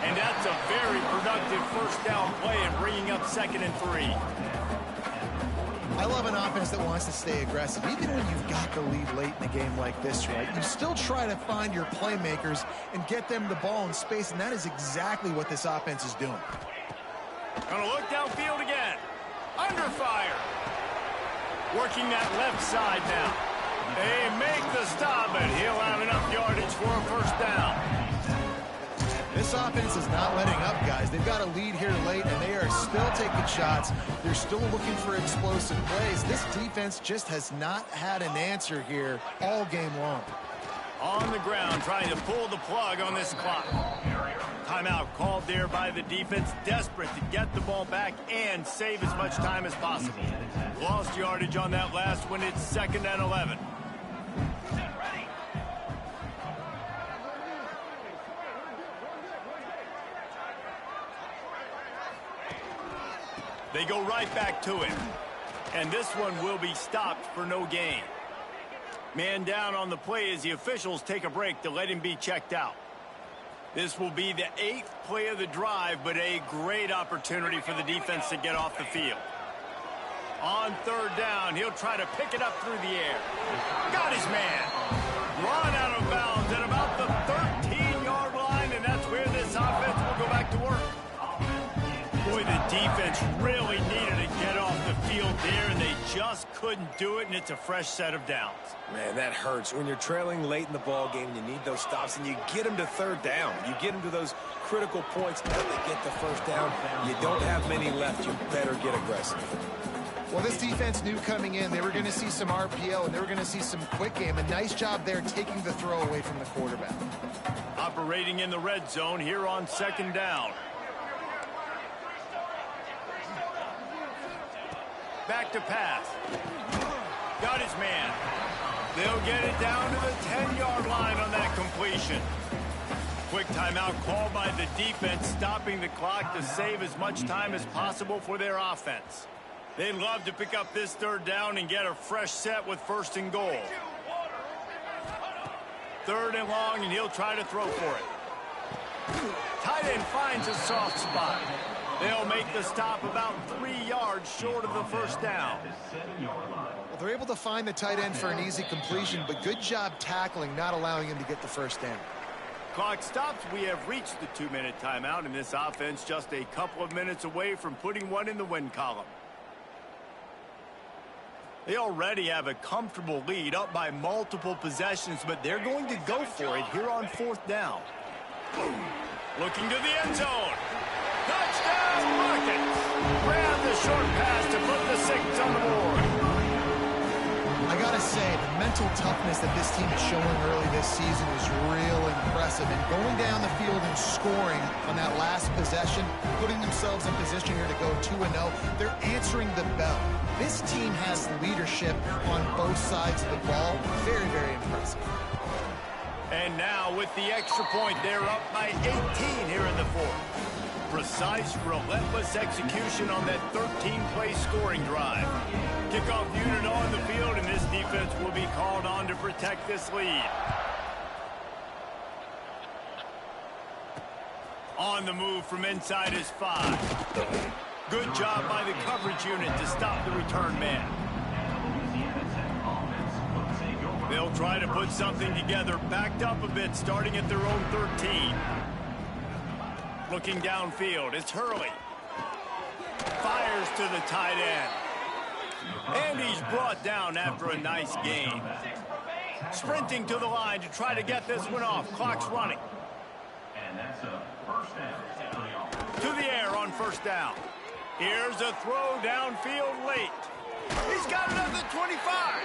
And that's a very productive 1st down play and bringing up 2nd and 3. I love an offense that wants to stay aggressive. Even when you've got the lead late in a game like this, right, you still try to find your playmakers and get them the ball in space, and that is exactly what this offense is doing. Gonna look downfield again. Under fire. Working that left side now. They make the stop, and he'll have enough yardage for a first down. This offense is not letting up, guys. They've got a lead here late, and they are still taking shots. They're still looking for explosive plays. This defense just has not had an answer here all game long. On the ground, trying to pull the plug on this clock. Timeout called there by the defense, desperate to get the ball back and save as much time as possible. Lost yardage on that last one. It's 2nd and 11. They go right back to him. And this one will be stopped for no gain. Man down on the play as the officials take a break to let him be checked out. This will be the 8th play of the drive, but a great opportunity for the defense to get off the field. On 3rd down, he'll try to pick it up through the air. Got his man. Run out of bounds at about the 13-yard line, and that's where this offense will go back to work. Boy, the defense really needed to get off the field there, and they just couldn't do it, and it's a fresh set of downs. Man, that hurts. When you're trailing late in the ball game, you need those stops, and you get them to 3rd down. You get them to those critical points, and they get the first down. You don't have many left. You better get aggressive. Well, this defense knew coming in they were going to see some RPO, and they were going to see some quick game. A nice job there taking the throw away from the quarterback. Operating in the red zone here on 2nd down. Back to pass. Got his man. They'll get it down to the 10-yard line on that completion. Quick timeout called by the defense, stopping the clock to save as much time as possible for their offense. They'd love to pick up this 3rd down and get a fresh set with 1st and goal. 3rd and long, and he'll try to throw for it. Tight end finds a soft spot. They'll make the stop about 3 yards short of the first down. Well, they're able to find the tight end for an easy completion, but good job tackling, not allowing him to get the first down. Clock stops. We have reached the 2-minute timeout, and this offense just a couple of minutes away from putting one in the win column. They already have a comfortable lead, up by multiple possessions, but they're going to go for it here on 4th down. Looking to the end zone. Touchdown, Rockets! Grab the short pass to put the 6 on the board. I gotta say, the mental toughness that this team is showing early this season is real impressive. And going down the field and scoring on that last possession, putting themselves in position here to go 2-0, they're answering the bell. This team has leadership on both sides of the ball. Very, very impressive. And now with the extra point, they're up by 18 here in the 4th. Precise, relentless execution on that 13-play scoring drive. Kickoff unit on the field, and this defense will be called on to protect this lead. On the move from inside his 5. Good job by the coverage unit to stop the return man. They'll try to put something together, backed up a bit, starting at their own 13. Looking downfield, it's Hurley. Fires to the tight end. And he's brought down after a nice gain. Sprinting to the line to try to get this one off. Clock's running. And that's a first down. To the air on 1st down. Here's a throw downfield late. He's got it at the 25.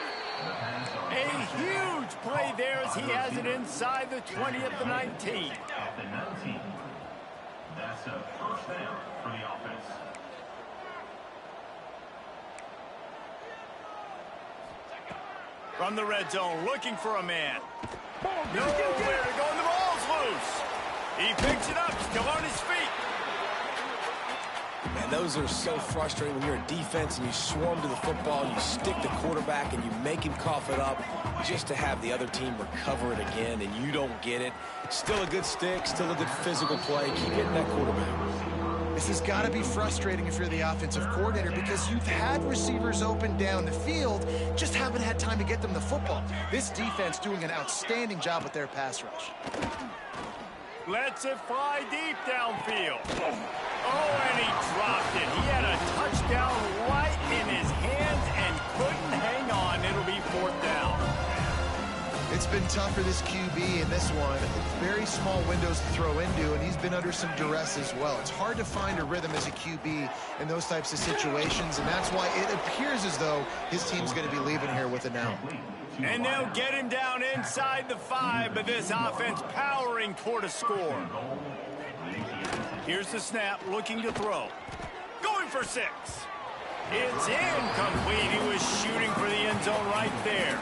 A huge play there as he has it inside the 20 at the 19. At the 19. That's a first down for the offense. From the red zone, looking for a man. Nowhere to go, and the ball's loose. He picks it up, still on his feet. Man, those are so frustrating when you're a defense and you swarm to the football, and you stick the quarterback, and you make him cough it up just to have the other team recover it again, and you don't get it. Still a good stick, still a good physical play. Keep hitting that quarterback. This has got to be frustrating if you're the offensive coordinator because you've had receivers open down the field, just haven't had time to get them the football. This defense doing an outstanding job with their pass rush. Lets it fly deep downfield. Oh, and he dropped it. He had a touchdown right in his hands and couldn't hang on. It'll be 4th down. It's been tough for this QB in this one. Very small windows to throw into, and he's been under some duress as well. It's hard to find a rhythm as a QB in those types of situations, and that's why it appears as though his team's going to be leaving here with it now. And they'll get him down inside the 5, but this offense powering toward a score. Here's the snap, looking to throw. Going for 6. It's incomplete. He was shooting for the end zone right there.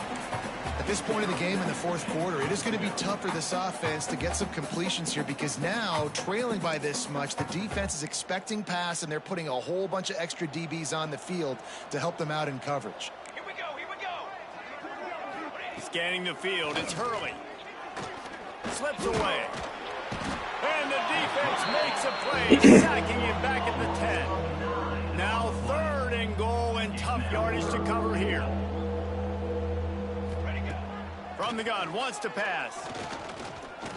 At this point of the game in the 4th quarter, it is going to be tough for this offense to get some completions here because now, trailing by this much, the defense is expecting pass, and they're putting a whole bunch of extra DBs on the field to help them out in coverage. Here we go. Scanning the field, it's Hurley. Slips away. And the defense makes a play, sacking him back at the 10. Now 3rd and goal, and tough yardage to cover here. From the gun, wants to pass.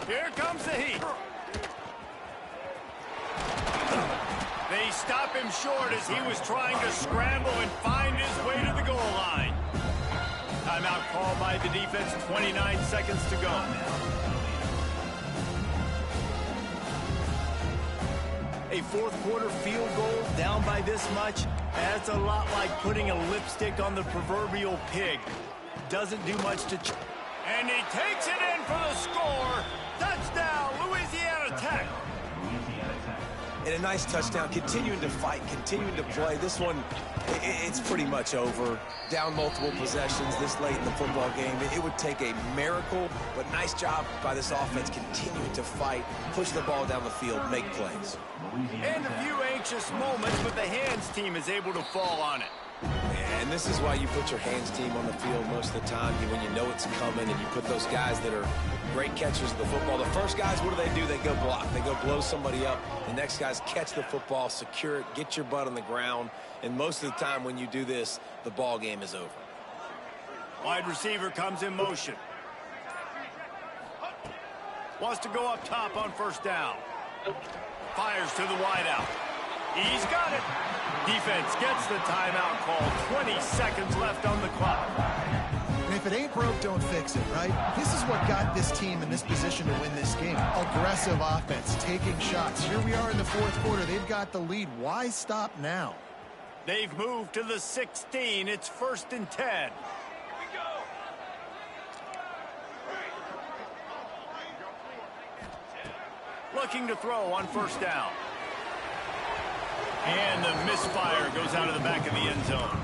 Here comes the heat. They stop him short as he was trying to scramble and find his way to the goal line. Timeout called by the defense, 29 seconds to go. A 4th quarter field goal down by this much, that's a lot like putting a lipstick on the proverbial pig. Doesn't do much to... And he takes it in for the score. Touchdown, Louisiana Tech. And a nice touchdown, continuing to fight, continuing to play. This one, it's pretty much over. Down multiple possessions this late in the football game. It would take a miracle, but nice job by this offense continuing to fight, push the ball down the field, make plays. And a few anxious moments, but the hands team is able to fall on it. And this is why you put your hands team on the field most of the time, when you know it's coming, and you put those guys that are great catchers of the football. The first guys, what do? They go block. They go blow somebody up. The next guys catch the football, secure it, get your butt on the ground. And most of the time when you do this, the ball game is over. Wide receiver comes in motion. Wants to go up top on 1st down. Fires to the wideout. He's got it. Defense gets the timeout call. 20 seconds left on the clock. And if it ain't broke, don't fix it, right? This is what got this team in this position to win this game. Aggressive offense, taking shots. Here we are in the 4th quarter. They've got the lead. Why stop now? They've moved to the 16. It's 1st and 10. Looking to throw on 1st down. And the misfire goes out of the back of the end zone.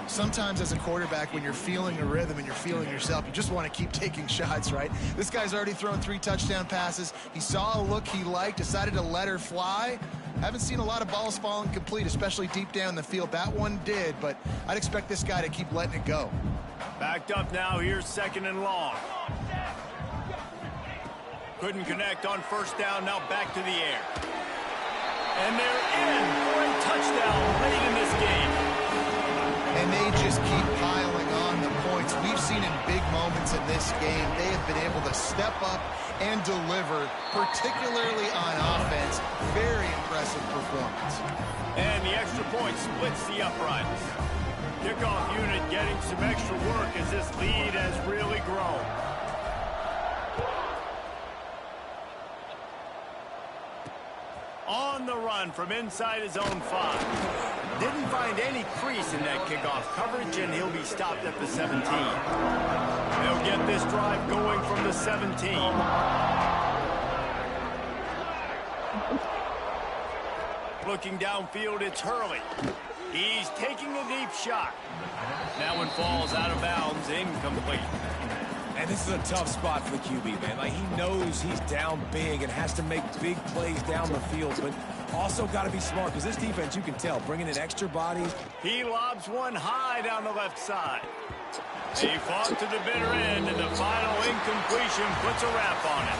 Sometimes as a quarterback, when you're feeling a rhythm and you're feeling yourself, you just want to keep taking shots, right? This guy's already thrown 3 touchdown passes. He saw a look he liked, decided to let her fly. Haven't seen a lot of balls falling complete, especially deep down the field. That one did, but I'd expect this guy to keep letting it go. Backed up now, here's 2nd and long. Couldn't connect on 1st down, now back to the air. And they're in for a touchdown late in this game. And they just keep piling on the points. We've seen in big moments in this game, they have been able to step up and deliver, particularly on offense. Very impressive performance. And the extra point splits the uprights. Kickoff unit getting some extra work as this lead has really grown. On the run from inside his own 5. Didn't find any crease in that kickoff coverage, and he'll be stopped at the 17. They'll get this drive going from the 17. Looking downfield, it's Hurley. He's taking a deep shot. That one falls out of bounds, incomplete. And this is a tough spot for the QB, man. Like, he knows he's down big and has to make big plays down the field, but also got to be smart because this defense, you can tell, bringing in extra bodies. He lobs one high down the left side. He fought to the bitter end, and the final incompletion puts a wrap on it.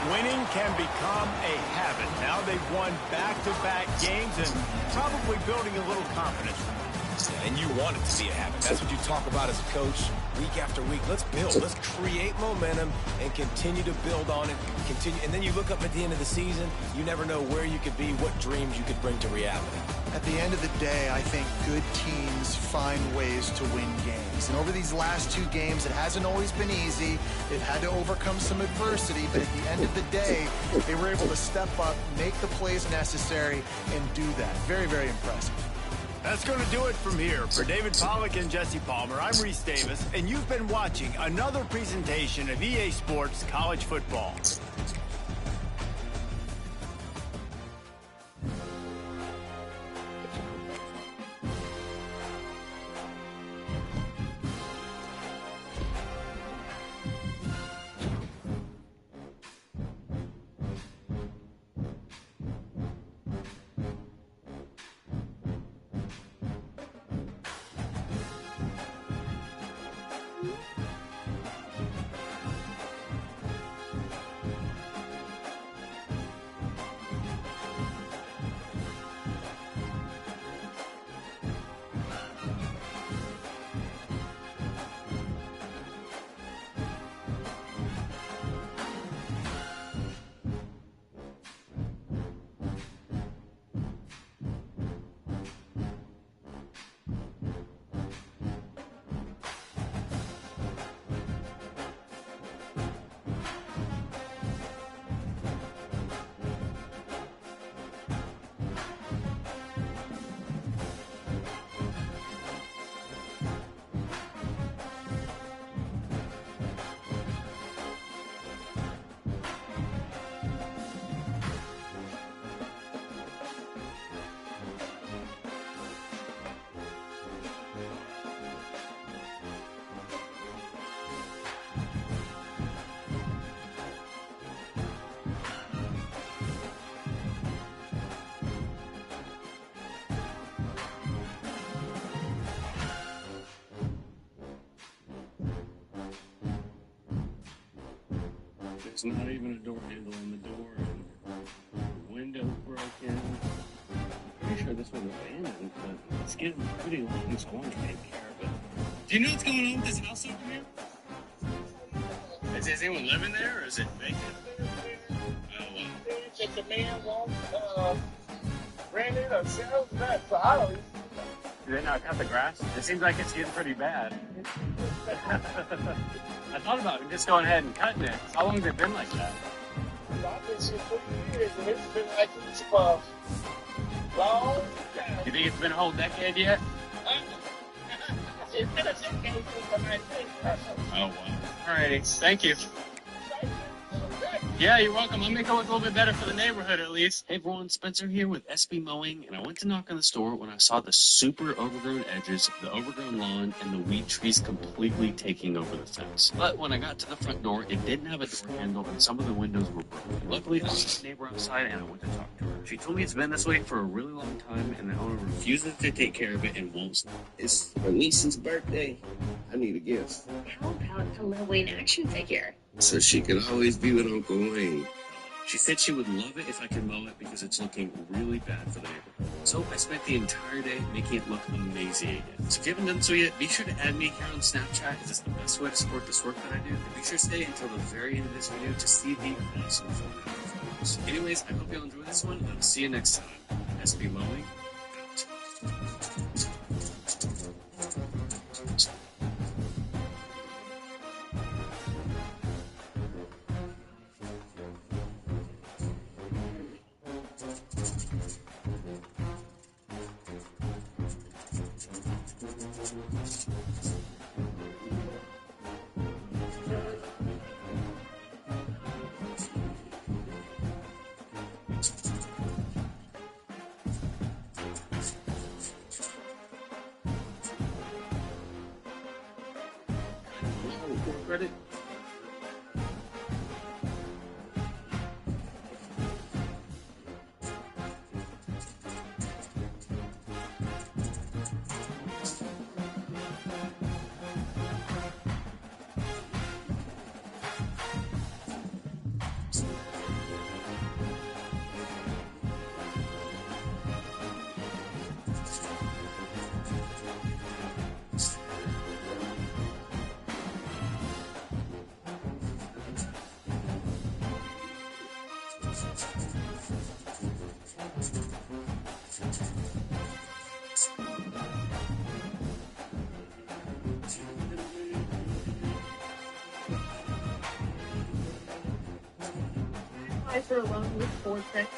Winning can become a habit. Now they've won back-to-back games and probably building a little confidence. And you want it to be a habit. That's what you talk about as a coach week after week. Let's build. Let's create momentum and continue to build on it. And then you look up at the end of the season, you never know where you could be, what dreams you could bring to reality. At the end of the day, I think good teams find ways to win games. And over these last 2 games, it hasn't always been easy. They've had to overcome some adversity, but at the end of the day, they were able to step up, make the plays necessary, and do that. Very, very impressive. That's going to do it from here. For David Pollack and Jesse Palmer, I'm Reese Davis, and you've been watching another presentation of EA Sports College Football. There's not even a door handle on the door, and the window's broken. Pretty sure this was abandoned, but it's getting pretty long, so I want to take care of it. Do you know what's going on with this house over here? Is anyone living there, or is it vacant? Oh, well. If the man won't rent it or sell that, so I don't. Do they not cut the grass? It seems like it's getting pretty bad. I thought about just going ahead and cutting it. How long has it been like that? I've been here 40 years, and it's been like this for a long time. You think it's been a whole decade yet? It's been a decade since I think. Oh, wow. Alrighty. Thank you. Yeah, you're welcome. I'll make it look a little bit better for the neighborhood, at least. Hey, everyone. Spencer here with SB Mowing, and I went to knock on the store when I saw the super overgrown edges, the overgrown lawn, and the weed trees completely taking over the fence. But when I got to the front door, it didn't have a door handle, and some of the windows were broken. Luckily, I saw a neighbor outside, and I went to talk to her. She told me it's been this way for a really long time, and the owner refuses to take care of it and won't stop. It's my niece's birthday. I need a gift. How about a Lil Wayne action figure? So she could always be with Uncle Wayne. She said she would love it if I could mow it because it's looking really bad for the neighborhood. So I spent the entire day making it look amazing again. So if you haven't done so yet, be sure to add me here on Snapchat. This is the best way to support this work that I do. And be sure to stay until the very end of this video to see the awesome photos. Anyways, I hope you'll enjoy this one, and I'll see you next time. SB Mowing, out. Credit. guys are alone with Vortex.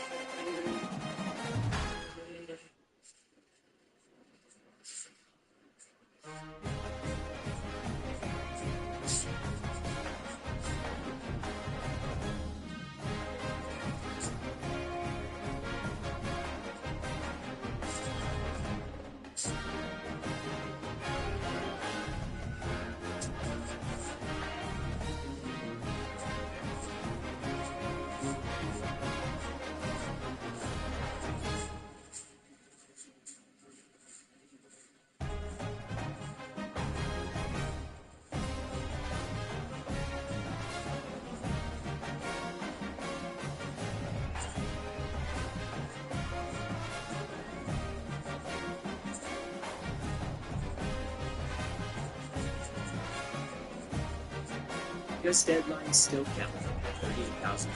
This deadline still counts at 38,000.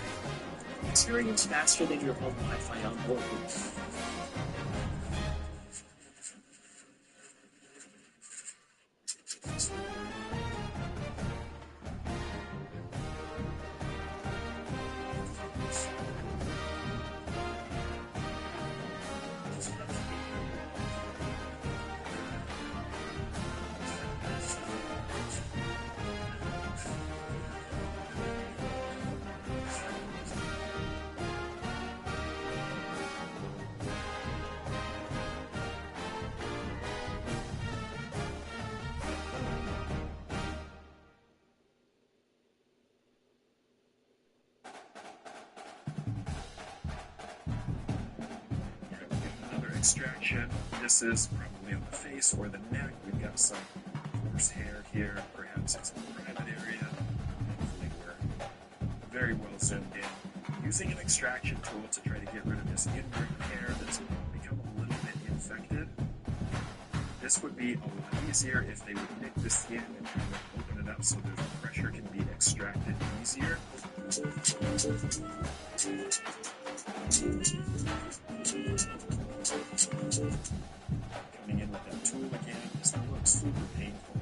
Experience faster than your home Wi-Fi on board. Extraction. This is probably on the face or the neck. We've got some coarse hair here. Perhaps it's in the private area. Hopefully we're very well zoomed in. Using an extraction tool to try to get rid of this ingrown hair that's become a little bit infected. This would be a lot easier if they would nick the skin and kind of open it up so the pressure can be extracted easier. Coming in with that tool again, this looks super painful.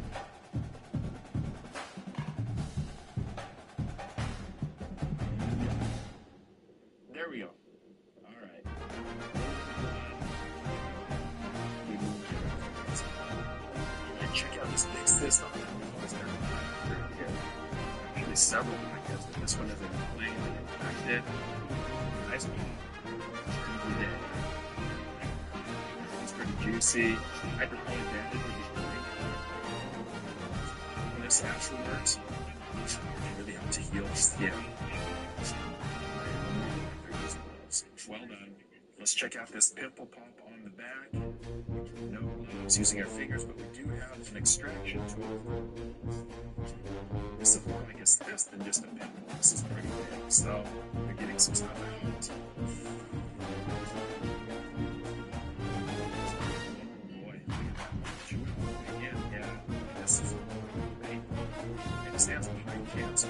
There we go. All right. And check out this big cyst on that. Actually, several, I guess, but this one is inflamed and infected. Nice one. Juicy. Hydroponic bandage would be great. When this afterwards, it really helps to heal the skin. Well done. Let's check out this pimple pop on the back. No gloves using our fingers, but we do have an extraction tool. This is more like a cyst than just a pimple. This is pretty big, so we're getting some stuff out. This is great. And it stands behind cancer.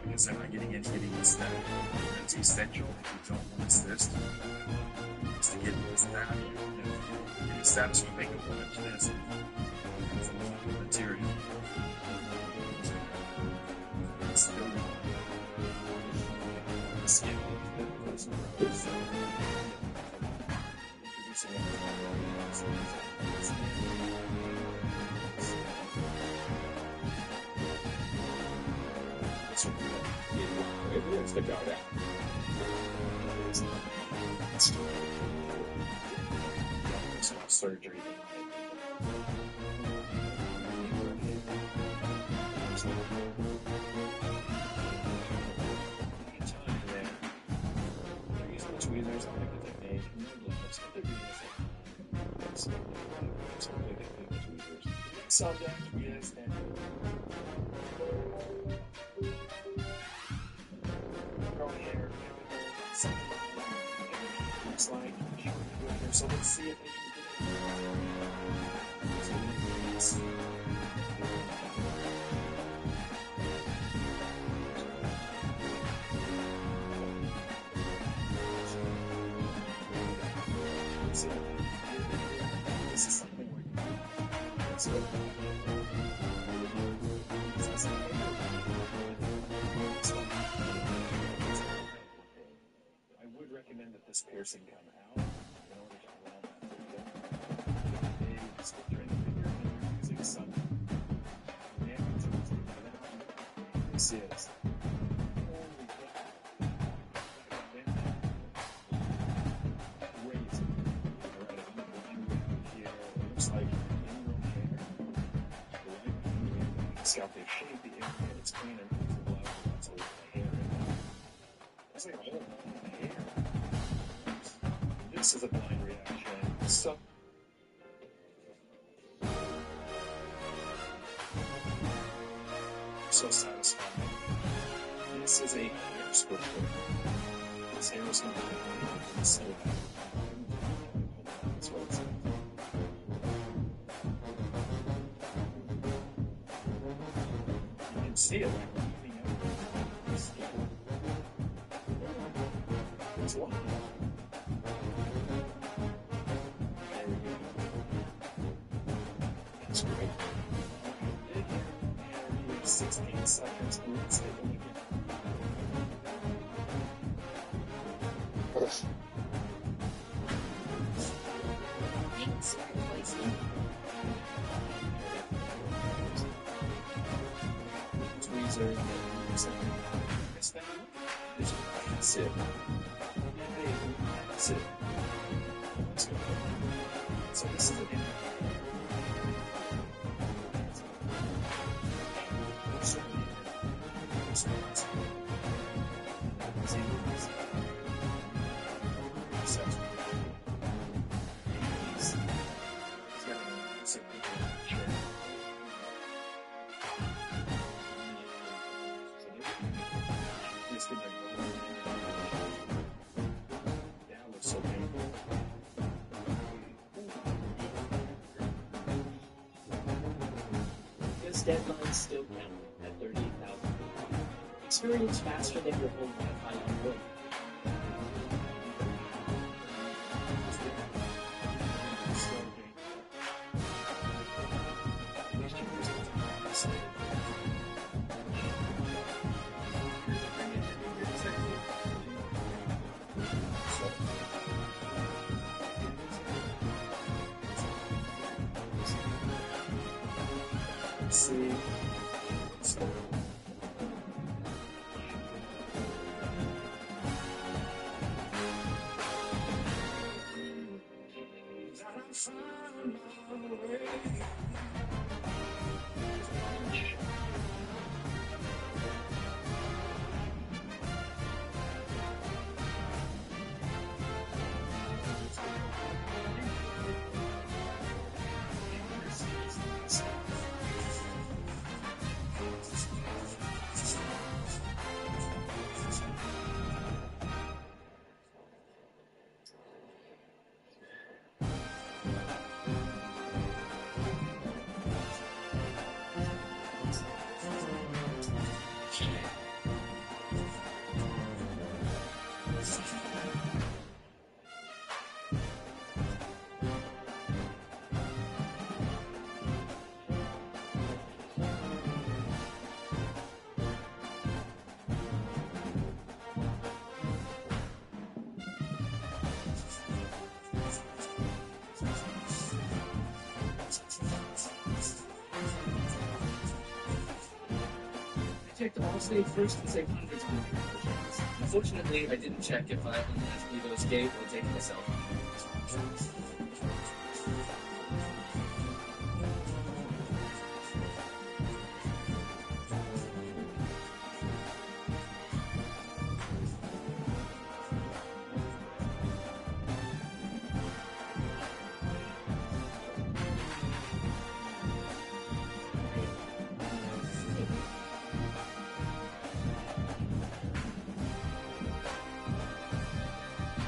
Like I said, I'm getting this that. That's essential if you don't want a cyst. Just to get this that. It is satisfying to watch this. It's a lot of material. It's still the skin. Stick out that. It's not surgery. Tweezers, I like the technique. No gloves, but they're beautiful. So they think they're tweezers. Subject, yes, and growing hair, something looks like. So let's see if they can get it. This is something where let this piercing come out in order to allow that to go. Big sculpture in the figure, and you're using some damage to get it out. This is holy cow. Crazy. Right, I'm here. It looks like ingrown hair. It's got the shape, the area, it's clean and it's black. That's a lot of hair in there. That's like a whole lot of hair. This is a blind reaction. So satisfying. This is a hair sculpture. This hair is going to be so bad. That's what it's like. You can see it like moving out the skin. It's wild. There we go. That's great. 16 seconds. Let's take a look at Thanks for poisoning. tweezers. It's that that's it. That's it. Let's go. So this is an This deadline still counted at 38,000. Experience faster than your home Wi-Fi on wood. See. Checked Allstate first and saved hundreds of millions. Unfortunately, I didn't check if I automatically those gate or taking a selfie.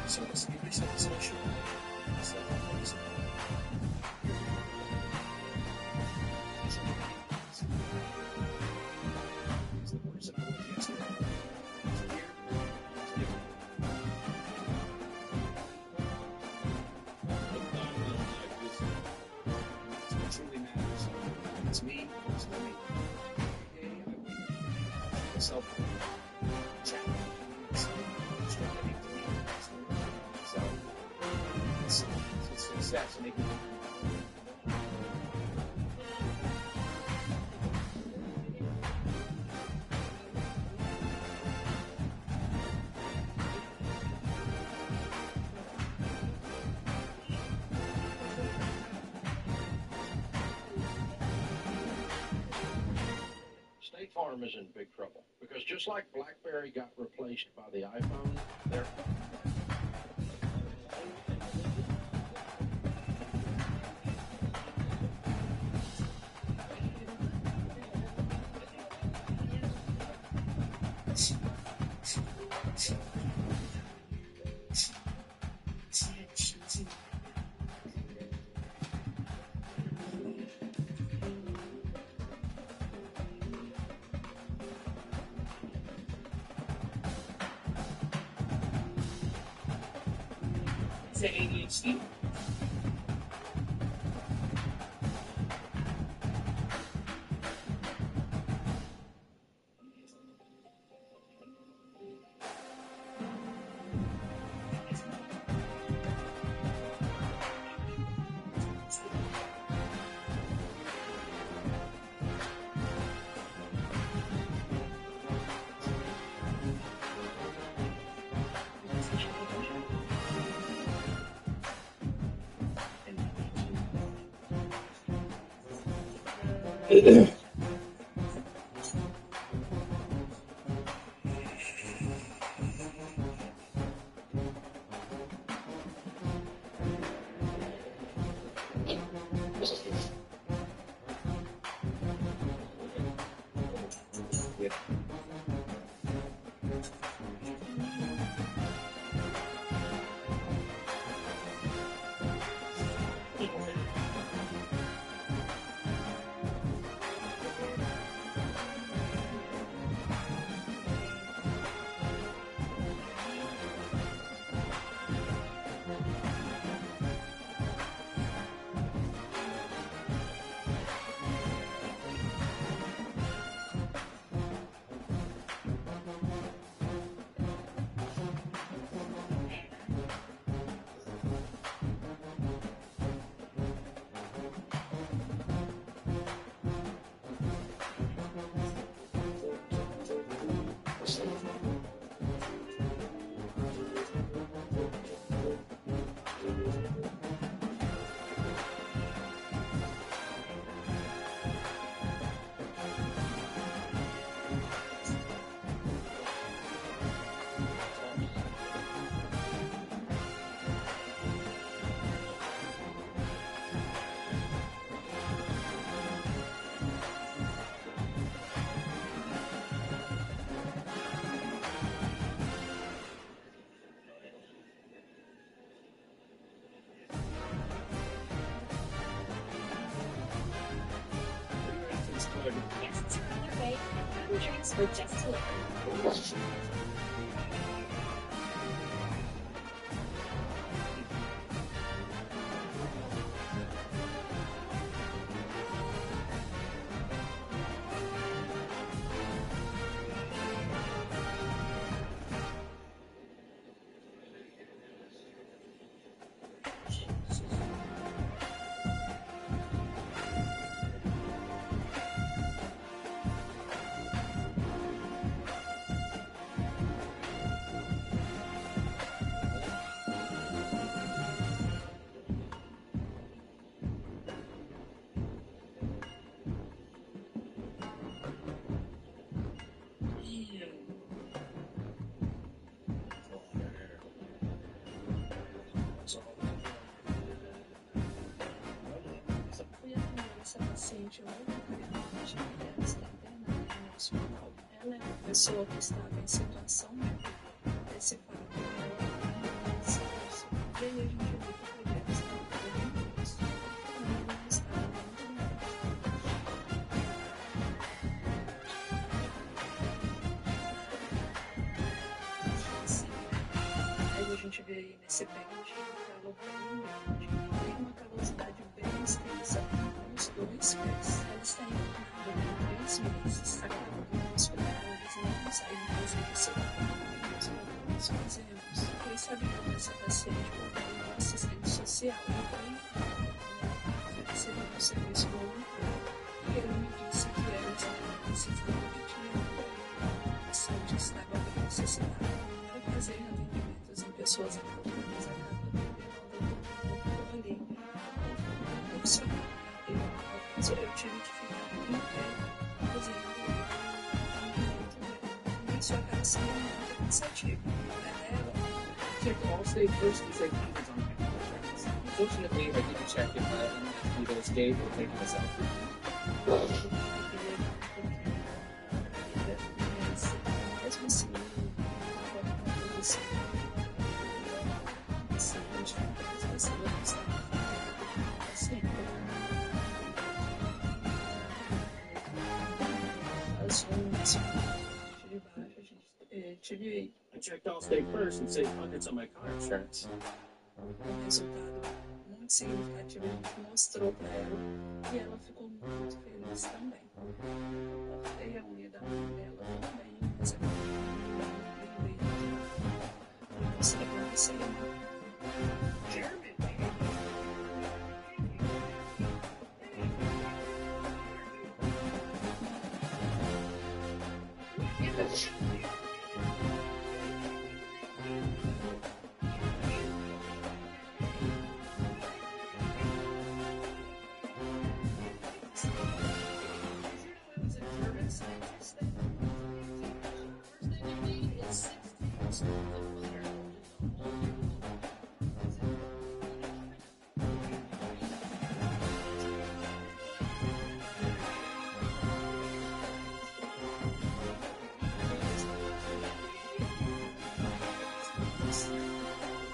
So this can be so social. So truly matters. It's me, it's for me. Hey, I win. Myself. Chat. State Farm is in big trouble because just like BlackBerry got replaced by the iPhone, they're Is it ADHD? Yes, it's another way. Drinks were just delivered. Fui atender essa paciente hoje, realmente, ela está internada no hospital. Ela é uma pessoa que estava em situação antecipada. E aí a gente viu que a mulher estava bem isso. Ela não estava muito bem. Assim, aí a gente vê aí nesse pente um calor bem grande. Tem uma calosidade bem extensa nos dois pés. Ela está internada há 3 meses. Acaba no hospital, eles não conseguem fazer esse tratamento. Nós fazemos. Quem sabe como essa paciente pode ter uma assistente social. Então, serviço voluntário. E ele me disse que era exatamente que tinha paciente estava bem necessitado para fazer atendimentos em pessoas acamadas a cada ali. Funcionava. Eu tive que ficar em pé fazendo atendimento. Isso acaba sendo muito cansativo. Check Allstate first and say was on my contracts. Unfortunately, I didn't check if either was Dave or maybe myself. Mesmo assim, I checked Allstate first and saved hundreds on my car insurance. resultado muito significativo que mostrou para ela e ela ficou muito feliz também. Eu cortei a unha da mão dela também, mas eu lembrei de mostrar para você.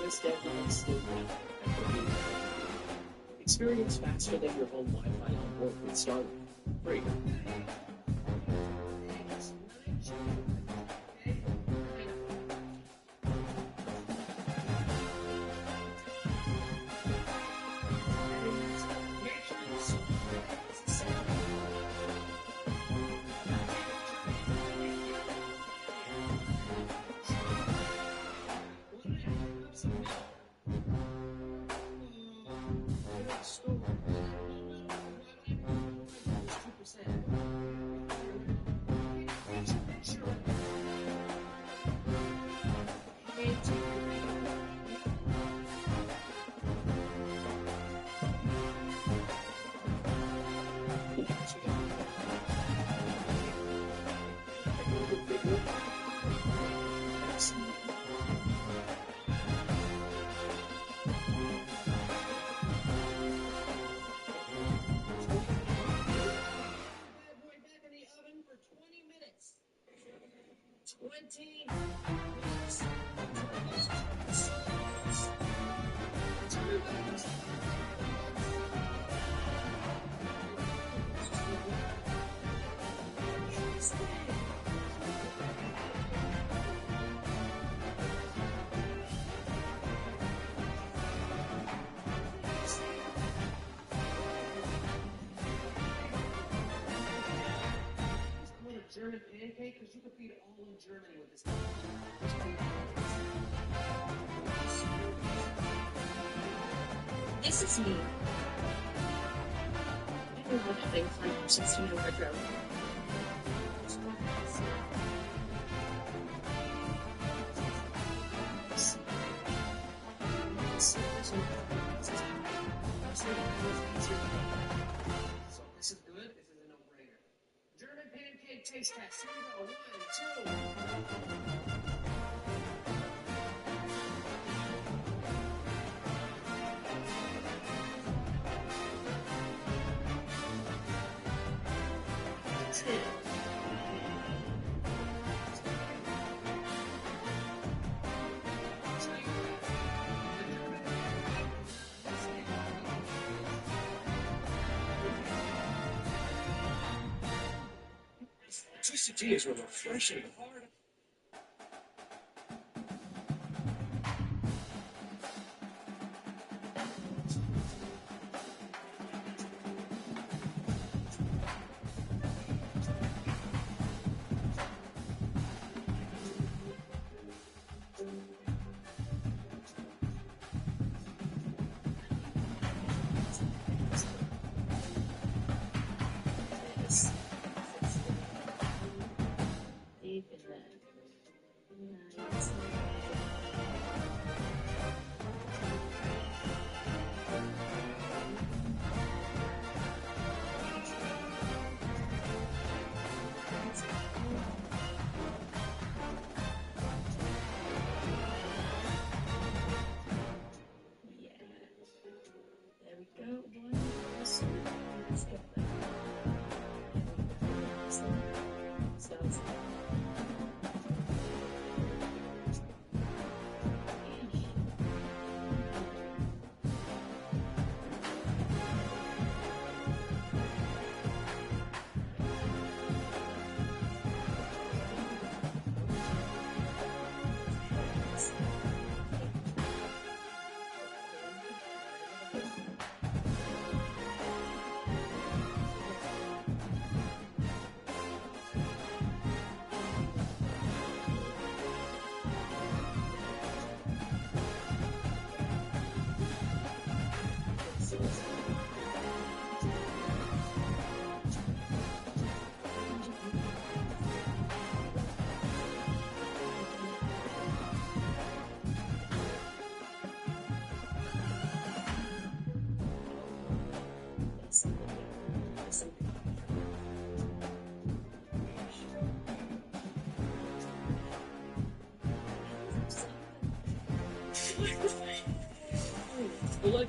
This definitely still experience faster than your home Wi-Fi on board with Starlink. Free. German pancake, because you could feed all in Germany with this. This is me. I don't know what thing for since you know wardrobe. So this is good. This is a no-brainer. German pancake taste test. Here we go. 1, 2. Twisted tea is refreshing.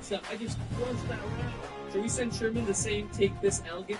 catch up. I just flushed that around. Should we send Sherman the same take this elegant?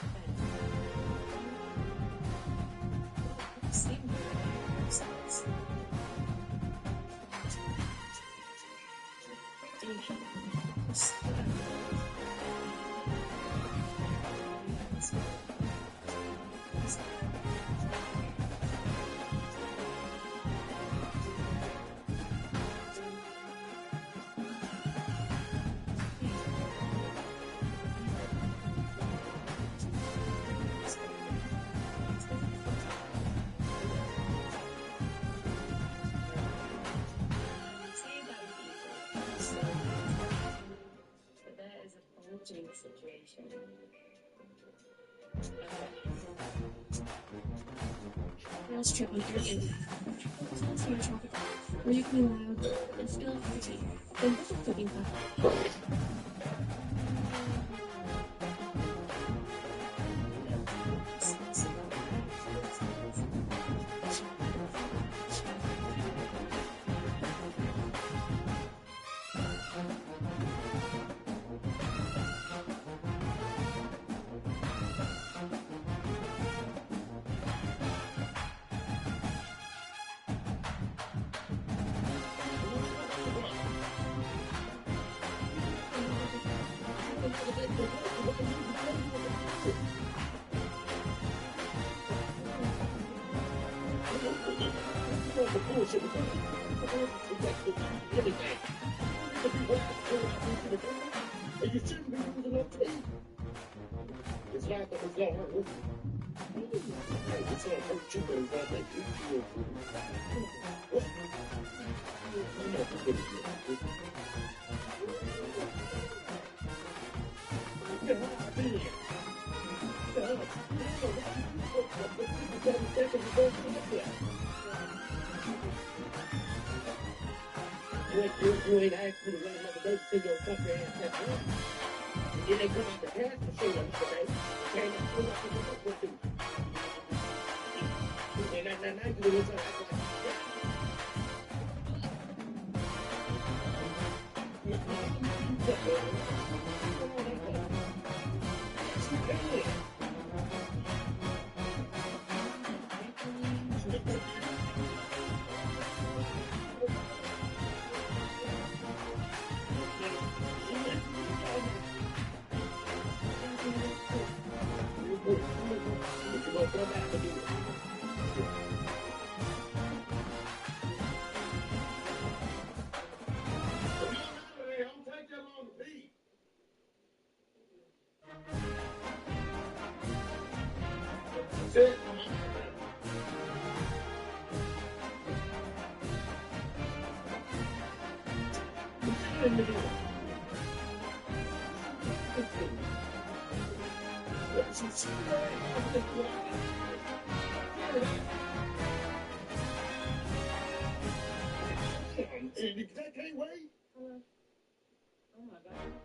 Situation. Girls trip on everything. It's not so much where you can be loud and still pretty. Then cooking pot. You ain't asked me to run another day to see your fucker ass at home. And then they come out the cash to show you today. Came up to what you. And now you was like, that can't wait. Oh my god.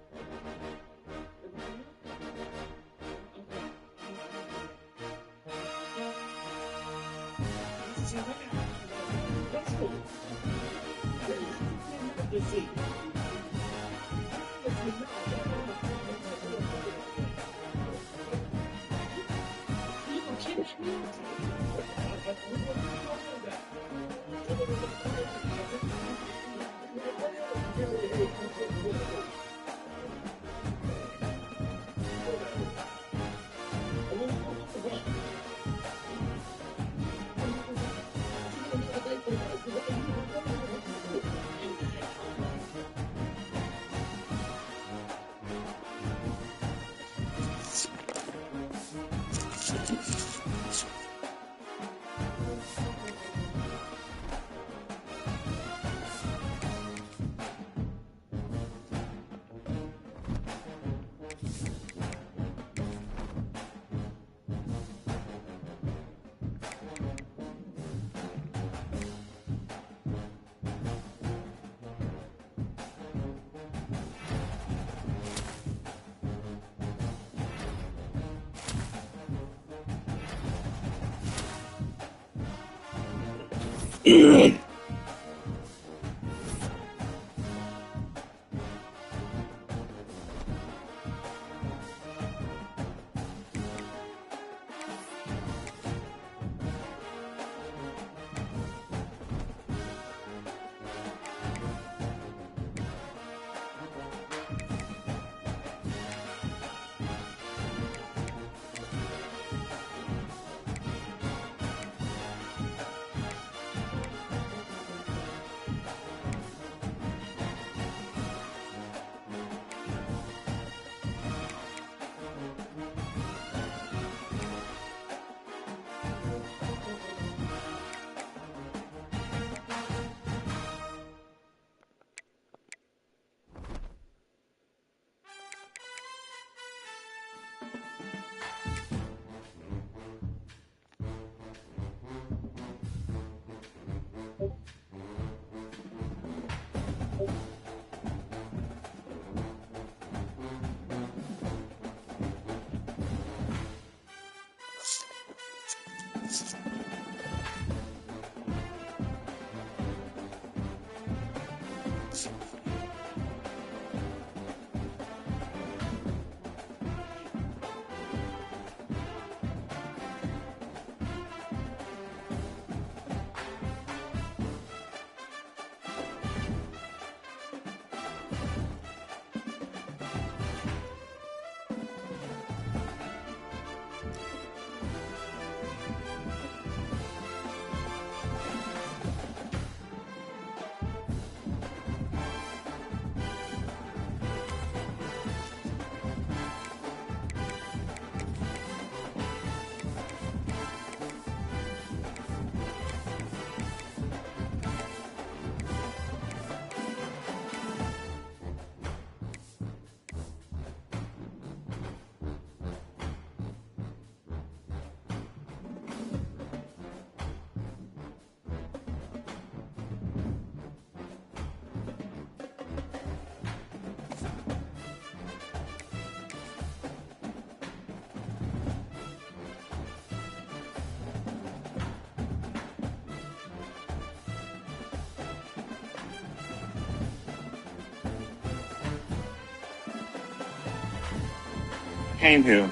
came here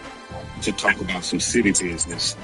to talk about some city business.